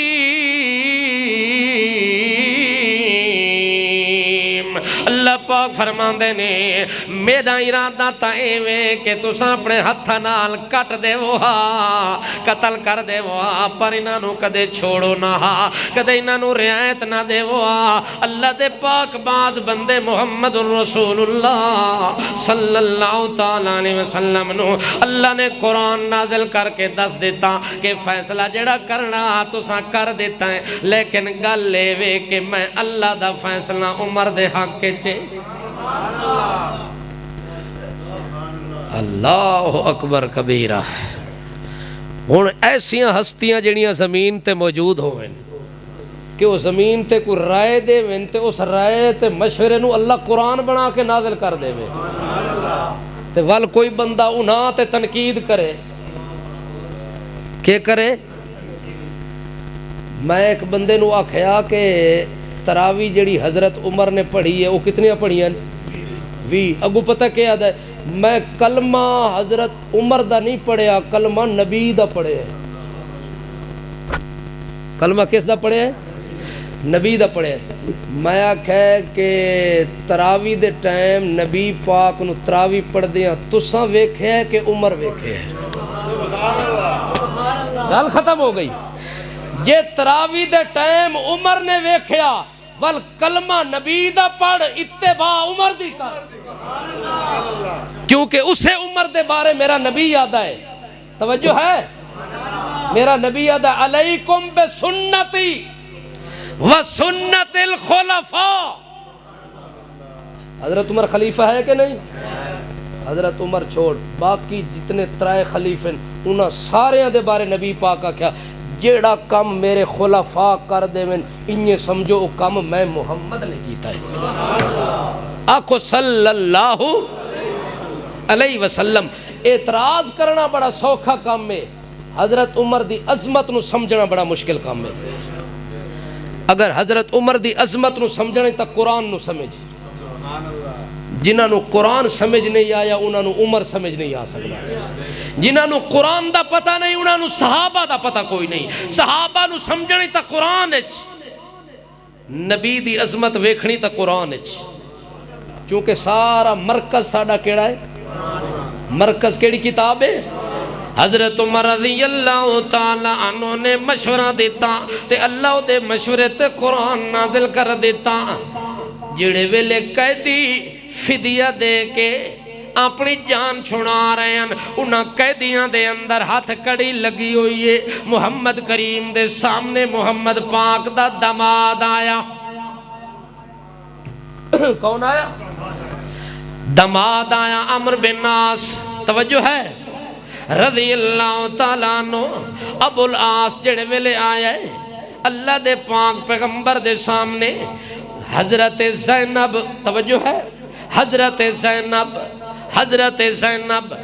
اللہ پاک پاک فرماندے نے میرا ارادہ تا ایویں کہ تساں اپنے ہتھاں نال کٹ دیو ہا قتل کر دیو ہا پر انہاں نوں کدے چھوڑو نہ ہا کدے انہاں نوں رعایت نہ دیو ہا اللہ دے پاک باز بندے محمد رسول اللہ صلی اللہ تعالی علیہ وسلم نو اللہ نے قرآن نازل کر کے دس دیتا کہ فیصلہ جڑا کرنا تساں کر دیتا ہے لیکن گل لے وے کہ میں اللہ دا فیصلہ عمر دے حق کے چے اللہ اکبر کبیرہ ہن ایسیاں ہستیاں جڑیاں زمین تے موجود ہوئیں کہ وہ زمین تے کوئی رائے دے وین تے اس رائے تے مشورے نو اللہ قرآن بنا کے نازل کر دے وے تے وال کوئی بندہ انہاں تے تنقید کرے کیا کرے میں ایک بندے نو آکھیا کہ تراوی جڑی حضرت عمر نے پڑھی ہے وہ کتنیاں پڑھی ہیں وی اگو پتہ کیا ہے میں کلمہ حضرت عمر دا نہیں پڑھیا کلمہ نبی دا پڑھے کلمہ کس دا پڑھے نبی دا پڑھے میں آکھے کہ تراوی دے ٹائم نبی پاک نو تراوی پڑھ دیاں تساں ویکھے ہے کہ عمر ویکھے ہے گل ختم ہو گئی جے تراوی دے ٹائم عمر نے ویکھیا ول کلمہ نبی دا پڑھ اتباع عمر دی کر کیونکہ اسے عمر دے بارے میرا نبی یاد ہے توجہ ہے میرا نبی یاد ہے علیکم بسنتی وسنت الخلفاء حضرت عمر خلیفہ ہے کہ نہیں حضرت عمر چھوڑ باقی جتنے ترائے خلیفے انہاں سارے دے بارے نبی پاک کیا جیڑا کم میرے خلفاء کر دے من انہیں سمجھو وہ کم میں محمد نے کیتا ہے آکھو صلی اللہ علیہ وسلم اعتراض کرنا بڑا سوکھا کام ہے حضرت عمر دی عظمت نو سمجھنا بڑا مشکل کام ہے اگر حضرت عمر دی عظمت نو سمجھنے تا قرآن نو سمجھ جنہاں نو قرآن سمجھ نہیں آیا انہاں نو عمر سمجھ نہیں آ سکتا جنہاں نو قرآن دا پتہ نہیں انہاں نو صحابہ دا پتہ کوئی نہیں صحابہ نو سمجھنے تا قرآن اچ نبی دی عظمت ویکھنی تا قرآن اچ چونکہ سارا مرکز ساڑا کیڑا ہے مرکز کیڑی کتاب ہے حضرت عمر رضی اللہ تعالی عنہ نے مشورہ دیتا تے اللہ دے مشورے تے قرآن نازل کر دیتا جڑے ویلے قیدی فدیہ دے کے اپنی جان چھڑا رہے ہیں انہاں قیدیاں دے اندر ہاتھ کڑی لگی ہوئی ہے محمد کریم دے سامنے محمد پاک دا دماد آیا کون آیا دماد آیا عمرو بن عاص توجہ ہے رضی اللہ تعالیٰ عنہ ابو العاص جڑے ویلے آیا ہے اللہ دے پاک پیغمبر دے سامنے حضرت زینب توجہ ہے حضرت زینب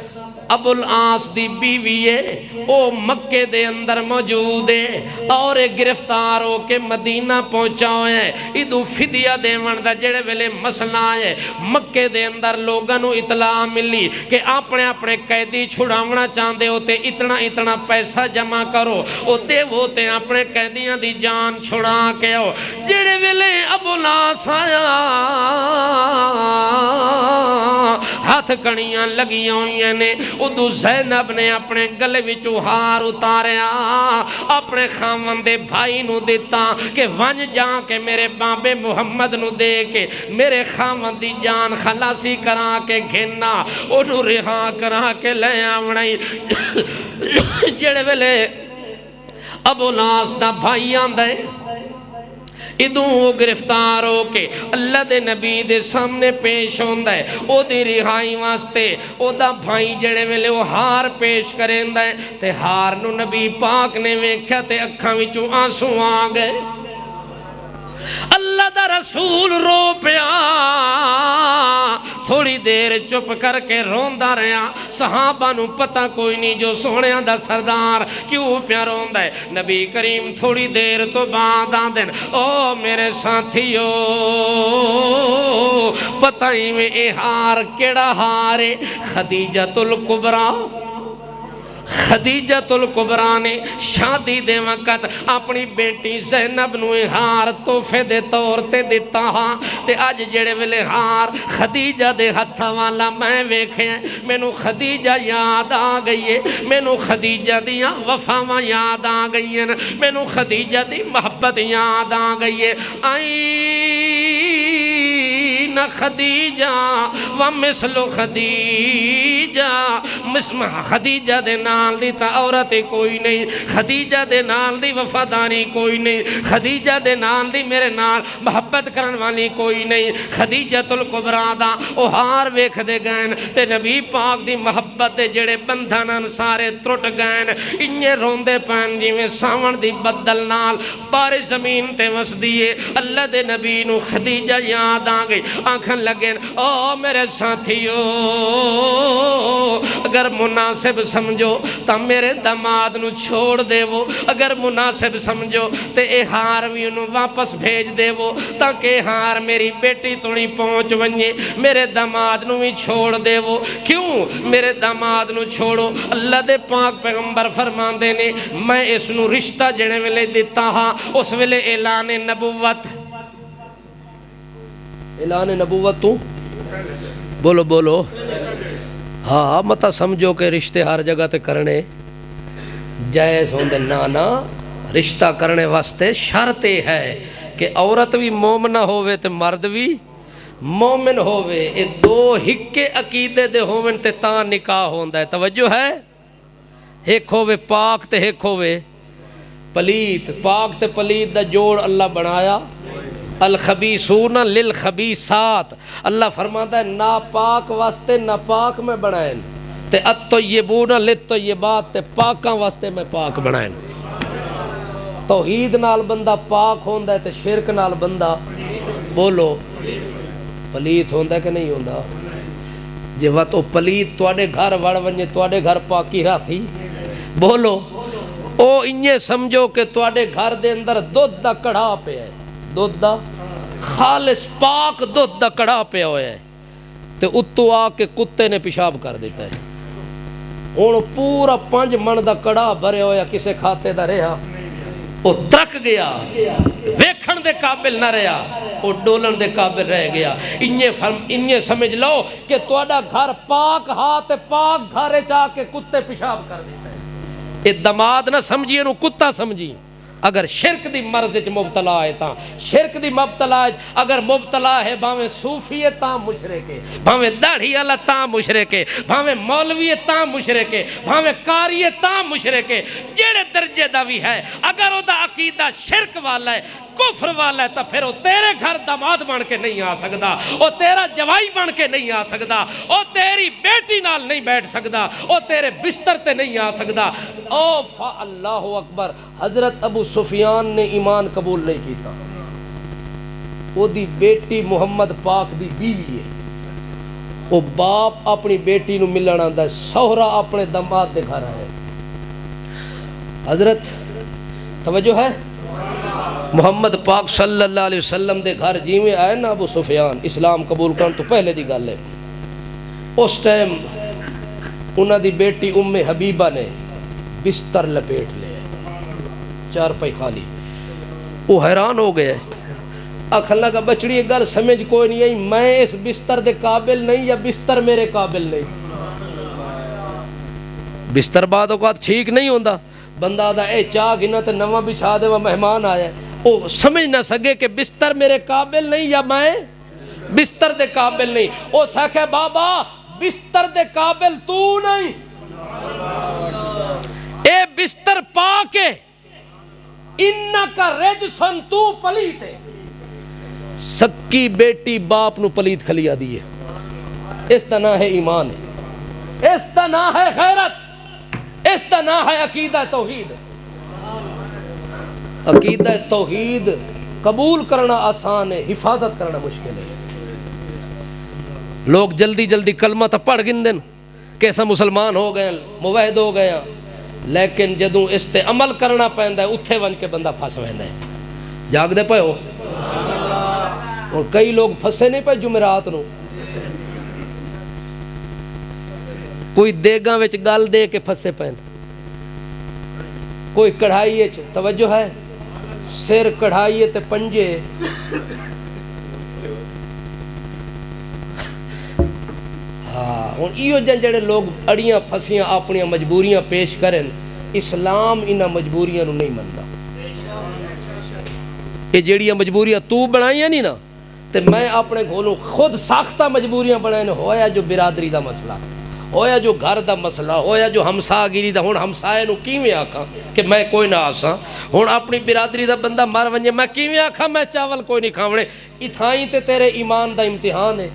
ابو العاص دی بیوی ہے او مکے دے اندر موجود ہے اور گرفتار ہو کے مدینہ پہنچا ہوئے ہیں ادو فدیہ دے وردہ جڑے ویلے مسئلہ ہے مکے دے اندر لوگانو اطلاع ملی کہ اپنے قیدی چھڑاونا چاندے ہوتے اتنا پیسہ جمع کرو او دے ہوتے اپنے قیدیاں دی جان چھڑا کے ہو جڑے ویلے ابو العاص آیا ہاتھ کڑیاں لگیاں ہوئی نے ادو زینب نے اپنے گلے وچوں ہار اتاریا اپنے خاوند دے بھائی نو دیتا کہ ونج جا کے میرے بابے محمد نو دے کے میرے خاوند دی جان خلاصی کرا کے گھننا انہوں رہا کرا کے لے آوڑائی جڑے ویلے ابو العاص دا بھائی آندے ادوں وہ گرفتار ہو کے اللہ دے نبی دے سامنے پیش ہوندہ ہے او دی رہائی واسطے او دا بھائی جڑے ویلے وہ ہار پیش کریں ہے تے ہار نو نبی پاک نے ویکھیا تے اکھاں وچوں آنسو آ گئے اللہ دا رسول رو پیا تھوڑی دیر چپ کر کے روندہ رہا صحابہ نو پتہ کوئی نہیں جو سونیاں دا سردار کیوں پیا روندہ ہے نبی کریم تھوڑی دیر تو بعد آدن او میرے ساتھیو پتہ ہی میں اے ہار کیڑا ہارے خدیجۃ الکبریٰ خدیجۃ الکبریٰ نے شادی دے وقت اپنی بیٹی زینب نو ہار تحفے دے طور تے دتا ہاں تے اج جڑے ویلے ہار خدیجہ دے ہتھاں والا میں ویکھیا مینوں خدیجہ یاد آ گئی ہے مینوں خدیجہ دیاں وفاواں یاد آ گئی ہیں مینوں خدیجہ دی محبت یاد آ گئی ہے نہ خدیجہ ومثل خدیجہ خدیجہ دے نال دی تا عورت کوئی نہیں خدیجہ دے نال دی وفاداری کوئی نہیں خدیجہ دے نال دی میرے نال محبت کرن والی کوئی نہیں خدیجۃ الکبریٰ دا او ہار ویکھ دے گئن تے نبی پاک دی محبت دے جڑے بندھن سارے ٹرٹ گئن انجے روندے پین جویں ساون دی بدل نال بارش زمین تے وسدی ہے اللہ دے نبی نو خدیجہ یاد آ گئی آنکھن لگیں او میرے ساتھیو اگر مناسب سمجھو تا میرے داماد نو چھوڑ دے وہ اگر مناسب سمجھو تے اے ہار بھی انہوں واپس بھیج دے وہ تاکہ ہار میری بیٹی توڑی پہنچ ونجے میرے داماد نو بھی چھوڑ دے وہ کیوں میرے داماد نو چھوڑو اللہ دے پاک پیغمبر فرمان دے نے میں اس نو رشتہ جنے ویلے دیتا ہاں اس ویلے اعلان نبوت اعلان نبوت تو بولو بولو ہاں متا سمجھو کہ رشتے ہر جگہ تے کرنے جائز ہوندے نانا رشتہ کرنے واسطے شرط ہے کہ عورت بھی مومنہ ہوئے تے مرد بھی مومن ہوئے اے دو ہکے عقیدے دے ہوئے تے تاں نکاح ہوندہ ہے توجہ ہے ایک ہوئے پاک تے ایک ہوئے پلیت پاک تے پلیت دا جوڑ اللہ بنایا الخبیثون للخبیثات اللہ فرماتا ہے ناپاک واسطے ناپاک میں بنائیں تے الطیبون للطیبات تے پاکاں واسطے میں پاک بنائیں توحید نال بندہ پاک ہوندہ ہے تے شرک نال بندہ بولو پلیت ہوندہ ہے کہ نہیں ہوندہ جب تو پلیت توڑے گھر وڑ ونجے توڑے گھر پاکی راتی بولو او انہیں سمجھو کہ توڑے گھر دے اندر دودھ دا کڑھا پہ ہے دودھ دا خالص پاک دودھ دا کڑھا پہ ہوئے ہے تے اتو آ کے کتے نے پیشاب کر دیتا ہے ہن پورا 5 من دا کڑھا بھرے ہویا کسے کھاتے دا رہا وہ ترک گیا ویکھن دے قابل نہ رہا وہ ڈولن دے قابل رہ گیا انہیں سمجھ لو کہ توڑا گھر پاک ہاتھ پاک گھرے چاہ کے کتے پیشاب کر دیتا ہے اے دماد نہ سمجھئے نو کتا سمجھی اگر شرک دی مرض مبتلا ہے تا شرک دی مبتلا ہے اگر مبتلا ہے بھاویں صوفی ہے تا مشرک ہے بھاویں داڑھی والا تا مشرک ہے بھاویں مولوی ہے تا مشرک ہے بھاویں قاری ہے تا مشرک ہے جڑے درجے دا بھی ہے اگر او دا عقیدہ شرک والا ہے کفر والا ہے تا پھر وہ تیرے گھر داماد بن کے نہیں آ سکدا وہ تیرا جوائی بن کے نہیں آ سکدا وہ تیری بیٹی نال نہیں بیٹھ سکدا وہ تیرے بستر تے نہیں آ سکدا او اللہ اکبر حضرت ابو سفیان نے ایمان قبول نہیں کیتا وہ دی بیٹی محمد پاک دی بیوی ہے وہ باپ اپنی بیٹی نو ملن آندا ہے سہرا اپنے داماد دے گھر آئے حضرت توجہ ہے محمد پاک صلی اللہ علیہ وسلم دے گھر جیویں آئے نا ابو سفیان اسلام قبول کرن تو پہلے دی گل ہے اس ٹائم انہاں دی بیٹی ام حبیبہ نے بستر لپیٹ لے چار پائی خالی وہ حیران ہو گئے آخر لگا بچڑی ایک گل سمجھ کوئی نہیں آئی میں اس بستر دے قابل نہیں یا بستر میرے قابل نہیں بستر بعد اوقات ٹھیک نہیں ہوندا بندہ دا اے چاہ گنا تے نواں بچھا دے وہ مہمان آیا او سمجھ نہ سکے کہ بستر میرے قابل نہیں یا میں بستر دے قابل نہیں او سکے بابا بستر دے قابل تو نہیں اے بستر پاکے انکا رجسن تو پلیت ہے سکی بیٹی باپ نو پلیت کھلیا دیئے اس دا نام ہے ایمان اس دا نام ہے غیرت اس دا نام ہے عقیدہ توحید عقیدہ توحید قبول کرنا آسان ہے حفاظت کرنا مشکل ہے لوگ جلدی جلدی کلمہ تا پڑھ گن دن کیسا مسلمان ہو گئے موحد ہو گیا لیکن جدوں اس تے عمل کرنا پہندا ہے اتھے ون کے بندہ پھس ویندا ہے جاگ دے پئے ہو اور کئی لوگ پھسے نہیں پئے جمعرات نو کوئی دیگاں وچ گل دے کے پھسے پہندا کوئی کڑھائی توجہ ہے سر کڑھائی تے پنجے ہاں ہوں ایو جڑے لوگ اڑیاں پھسیاں اپنی مجبوریاں پیش کریں اسلام انہاں مجبوریاں نو نہیں مندا یہ جیڑیاں مجبوریاں تو بنائیاں نہیں نا تے میں اپنے گھولوں خود ساختہ مجبوریاں بنائیں ہویا جو برادری دا مسئلہ ہویا جو گھر دا مسئلہ ہویا جو ہمسا گیری دا ہون ہمسائے نو کیویں آکھاں کہ میں کوئی نہ آساں ہون اپنی برادری دا بندہ مر ونجے میں کیویں آکھاں میں چاول کوئی نہیں کھاونے اتھائیں تے تیرے ایمان دا امتحان ہے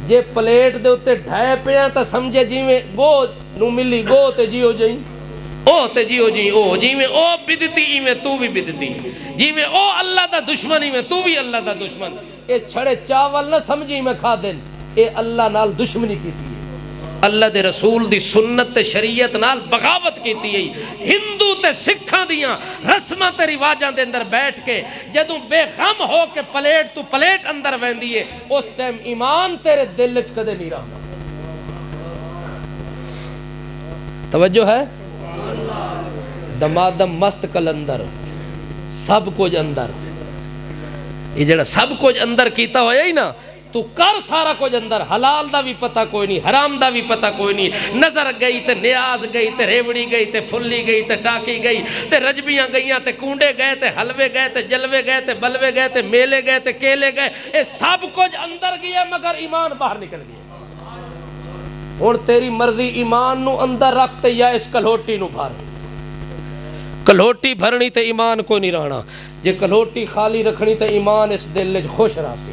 جے پلیٹ دے اتے ڈھائے پیاں تا سمجھے جیویں گو نو ملی گو تے جیو جائیں او تے جیو جی او جیویں او بدتی ایویں تو بھی بدتی جیویں او اللہ دا دشمن ایویں تو بھی اللہ دا دشمن اے چھڑے چاول نہ سمجھی میں کھا دین اے اللہ نال دشمنی کیتی ہے اللہ دے رسول دی سنت تے شریعت نال بغاوت کیتی ہے ہندو تے سکھاں دیاں رسماں تے رواجاں دے اندر بیٹھ کے جدوں بے غم ہو کے پلیٹ تو پلیٹ اندر ویندی ہے اس ٹائم ایمان تیرے دل وچ کدے نہیں رہندا توجہ ہے دمادم مست کلندر سب کچھ اندر یہ جڑا سب کچھ اندر کیتا ہویا ہی نا تو کر سارا کچھ اندر حلال دا بھی پتہ کوئی نہیں حرام دا بھی پتہ کوئی نہیں نظر گئی تے نیاز گئی تے ریوڑی گئی تے پھلی گئی تے ٹاکی گئی تے رجبیاں گئیاں تے کونڈے گئے تے حلوے گئے تے جلوے گئے تے بلوے گئے تے میلے گئے تے کیلے گئے اے سب کچھ اندر گیا مگر ایمان باہر نکل گیا ہن تیری مرضی ایمان نو اندر رکھتے یا اس کلوٹی نو بھر کلوٹی بھرنی تے ایمان کو نہیں رہنا جے کلوٹی خالی رکھنی تے ایمان اس دل وچ خوش راسی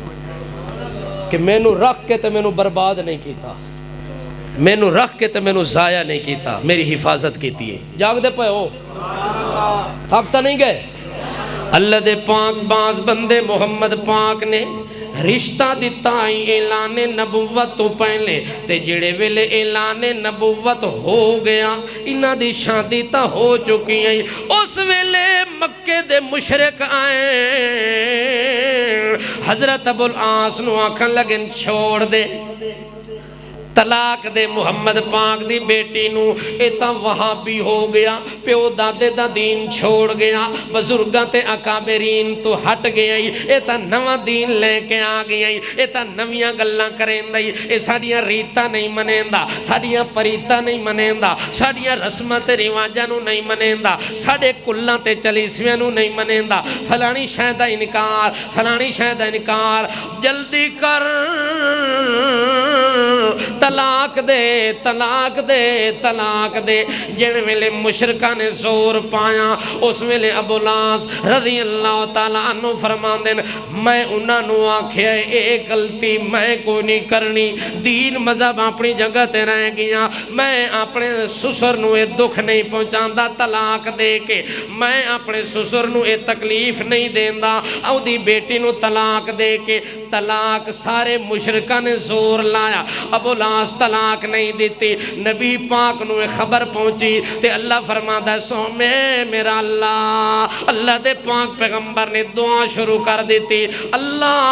کہ میں نو رکھ کے تے میں نو برباد نہیں کیتا میں نو رکھ کے تے میں نو ضائع نہیں کیتا میری حفاظت کیتی ہے جاگ دے پے ہو تھکتا نہیں گئے اللہ دے پاک باز بندے محمد پاک نے رشتہ دیتا ہی اعلان نبوت تو پہلے تے جڑے ویلے اعلان نبوت ہو گیا انہاں دی شادی تا ہو چکی ہیں اس ویلے مکے دے مشرک آئیں حضرت ابو العاص نو آکھن لگن چھوڑ دے طلاق دے محمد پاک دی بیٹی نو ایتا وہابی ہو گیا پیو دادے دا دین چھوڑ گیا بزرگاں تے اکابرین تو ہٹ گیا ایتا نواں دین لے کے آ گیا ایتا نویاں گلاں کریں دا اے ساڑیاں ریتا نہیں منین دا ساڑیاں پریتا نہیں منین دا ساڑیاں رسمہ تے رواجہ نو نہیں منین دا ساڑے کلاں تے چلیسویاں نو نہیں منین دا فلانی شہدہ انکار فلانی شہدہ انکار جلدی کر طلاق دے طلاق دے طلاق دے جن ویلے مشرکہ نے زور پایا اس ویلے ابو العاص رضی اللہ تعالیٰ عنہ فرمان دین میں انہاں نو آکھیا اے غلطی میں کوئی نہیں کرنی دین مذہب اپنی جگہ تے رہ گیا میں اپنے سسر نو اے دکھ نہیں پہنچاندا طلاق دے کے میں اپنے سسر نو اے تکلیف نہیں دیندا او دی بیٹی نو طلاق دے کے طلاق سارے مشرکہ نے زور لایا ابو العاص طلاق نہیں دیتی نبی پاک نو خبر پہنچی تے اللہ فرماتا ہے سو میں میرا اللہ دے پاک پیغمبر نے دعا شروع کر دیتی اللہ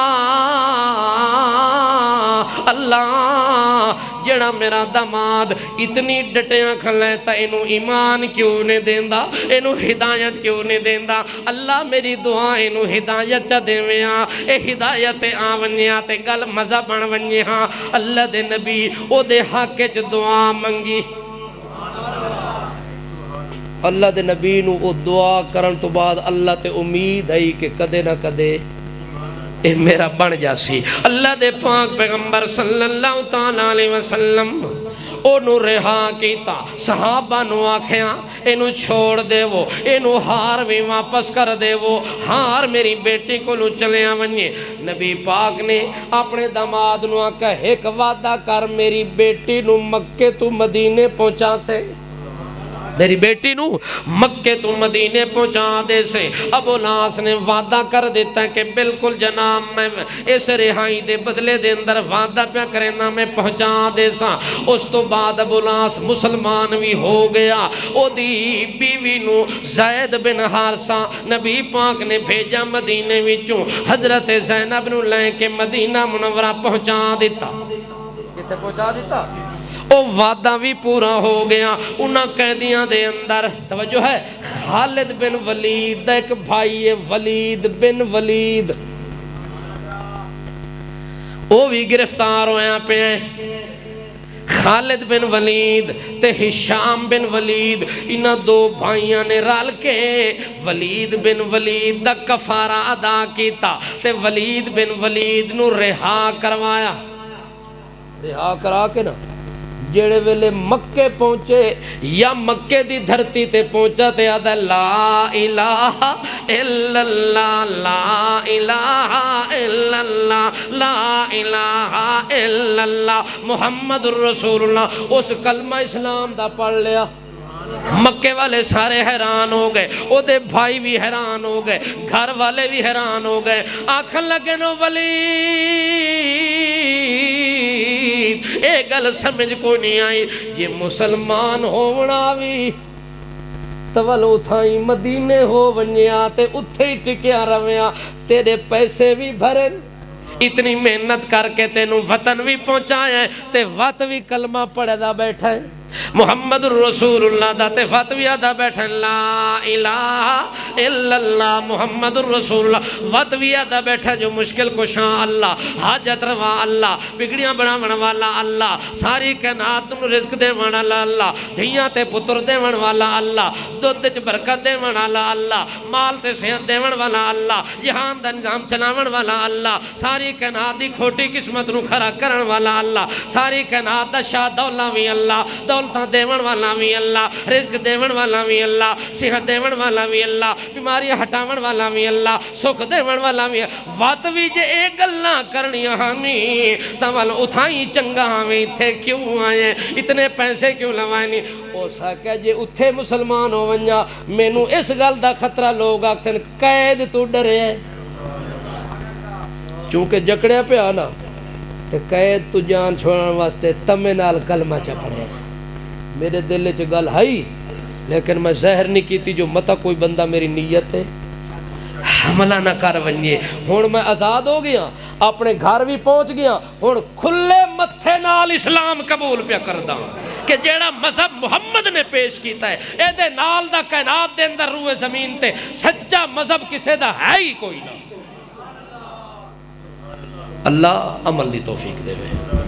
جڑا میرا داماد اتنی ڈٹیاں کھلیتا انہوں ایمان کیوں نہیں دیندہ انہوں ہدایت کیوں نہیں دیندہ اللہ میری دعا انہوں ہدایت چا دیویاں اے ہدایت آونیاں تے گل مزہ بن ونیاں اللہ دے نبی او دے حق چ دعا منگی اللہ دے نبی نو او دعا کرن تو بعد اللہ تے امید ہے کہ کدے نہ کدے اے میرا بن جاسی اللہ دے پاک پیغمبر صلی اللہ تعالیٰ علیہ وسلم او نو رہا کیتا صحابہ نو آکھیاں انو چھوڑ دے وہ انو ہار بھی واپس کر دے وہ ہار میری بیٹی کو نو چلے آونیے نبی پاک نے اپنے داماد نو آکھا ایک وعدہ کر میری بیٹی نو مکے تو مدینے پہنچا سے میری بیٹی نو مکے تو مدینے پہنچا دے سے ابو العاص نے وعدہ کر دیتا ہے کہ بالکل جناب میں اس رہائی دے بدلے دے اندر وعدہ پہ کرنا میں پہنچا دے سا اس تو بعد ابو العاص مسلمان بھی ہو گیا او دی بیوی نو زید بن حارثہ نبی پاک نے بھیجا مدینے وچوں حضرت زینب نو لے کے مدینہ منورہ پہنچا دیتا کتے پہنچا دیتا او وعدہ بھی پورا ہو گیا انہاں قیدیاں دے اندر توجہ ہے خالد بن ولید دا ایک بھائی ہے ولید بن ولید او بھی گرفتار ہویا پہ ہیں خالد بن ولید تے ہشام بن ولید انہاں دو بھائیاں نے رال کے ولید بن ولید دا کفارہ ادا کیتا تے ولید بن ولید نو رہا کروایا رہا کرا کے نا جڑے ویلے مکے پہنچے یا مکے دی دھرتی تے پہنچا تے آدھا لا الہ الا اللہ لا الہ الا اللہ لا الہ الا اللہ محمد الرسول اللہ اس کلمہ اسلام دا پڑھ لیا مکے والے سارے حیران ہو گئے او دے بھائی بھی حیران ہو گئے گھر والے بھی حیران ہو گئے آنکھن لگے نو ولید اے گل سمجھ کو نہیں آئی یہ مسلمان ہونا بھی تول اتھائی مدینے ہو ونیا تے اتھے ہی ٹکیا رویا تیرے پیسے بھی بھرن اتنی محنت کر کے تینوں وطن بھی پہنچایا ہے تے وط بھی کلمہ پڑھے دا بیٹھا ہے محمد الرسول اللہ دا تے فتویہ دا بیٹھے لا الہ الا اللہ محمد الرسول اللہ فتویہ دا بیٹھے جو مشکل کشاں اللہ حاجت روا اللہ بگڑیاں بڑا والا اللہ ساری کائنات نو رزق دے والا اللہ دھیاں تے پتر دے والا اللہ دودھ چ برکت دے والا اللہ مال تے صحت دے والا اللہ جہان دا نظام چلاون والا اللہ ساری کائنات دی کھوٹی قسمت نو کھڑا کرن والا اللہ ساری کائنات دا شاہ دولہ بھی اللہ دولتاں دیون والا بھی اللہ رزق دیون والا بھی اللہ صحت دیون والا بھی اللہ بیماریاں ہٹاون والا بھی اللہ سکھ دیون والا بھی وات بھی جے ایک گلنا کرنی ہمیں تول اتھائی چنگا ہمیں تھے کیوں آئے اتنے پیسے کیوں لوائے نہیں ہو سکا جے اتھے مسلمان ہو ونجا میں نو اس گل دا خطرہ لوگ اکسن قید تو ڈرے ہیں چونکہ جکڑے پہ آنا کہ قید تو جان چھوڑن واسطے تمہیں نال کلمہ چا پڑے میرے دل چ گل ہائی لیکن میں ظاہر نہیں کیتی جو متا کوئی بندہ میری نیت ہے حملہ نہ کر ونجے ہون میں آزاد ہو گیا اپنے گھر بھی پہنچ گیا ہون کھلے متھے نال اسلام قبول پہ کردہ کہ جیڑا مذہب محمد نے پیش کیتا ہے اے دے نال دا کائنات دے اندر روئے زمین تے سچا مذہب کسے دا ہے ہی کوئی نہ اللہ عمل دی توفیق دے وے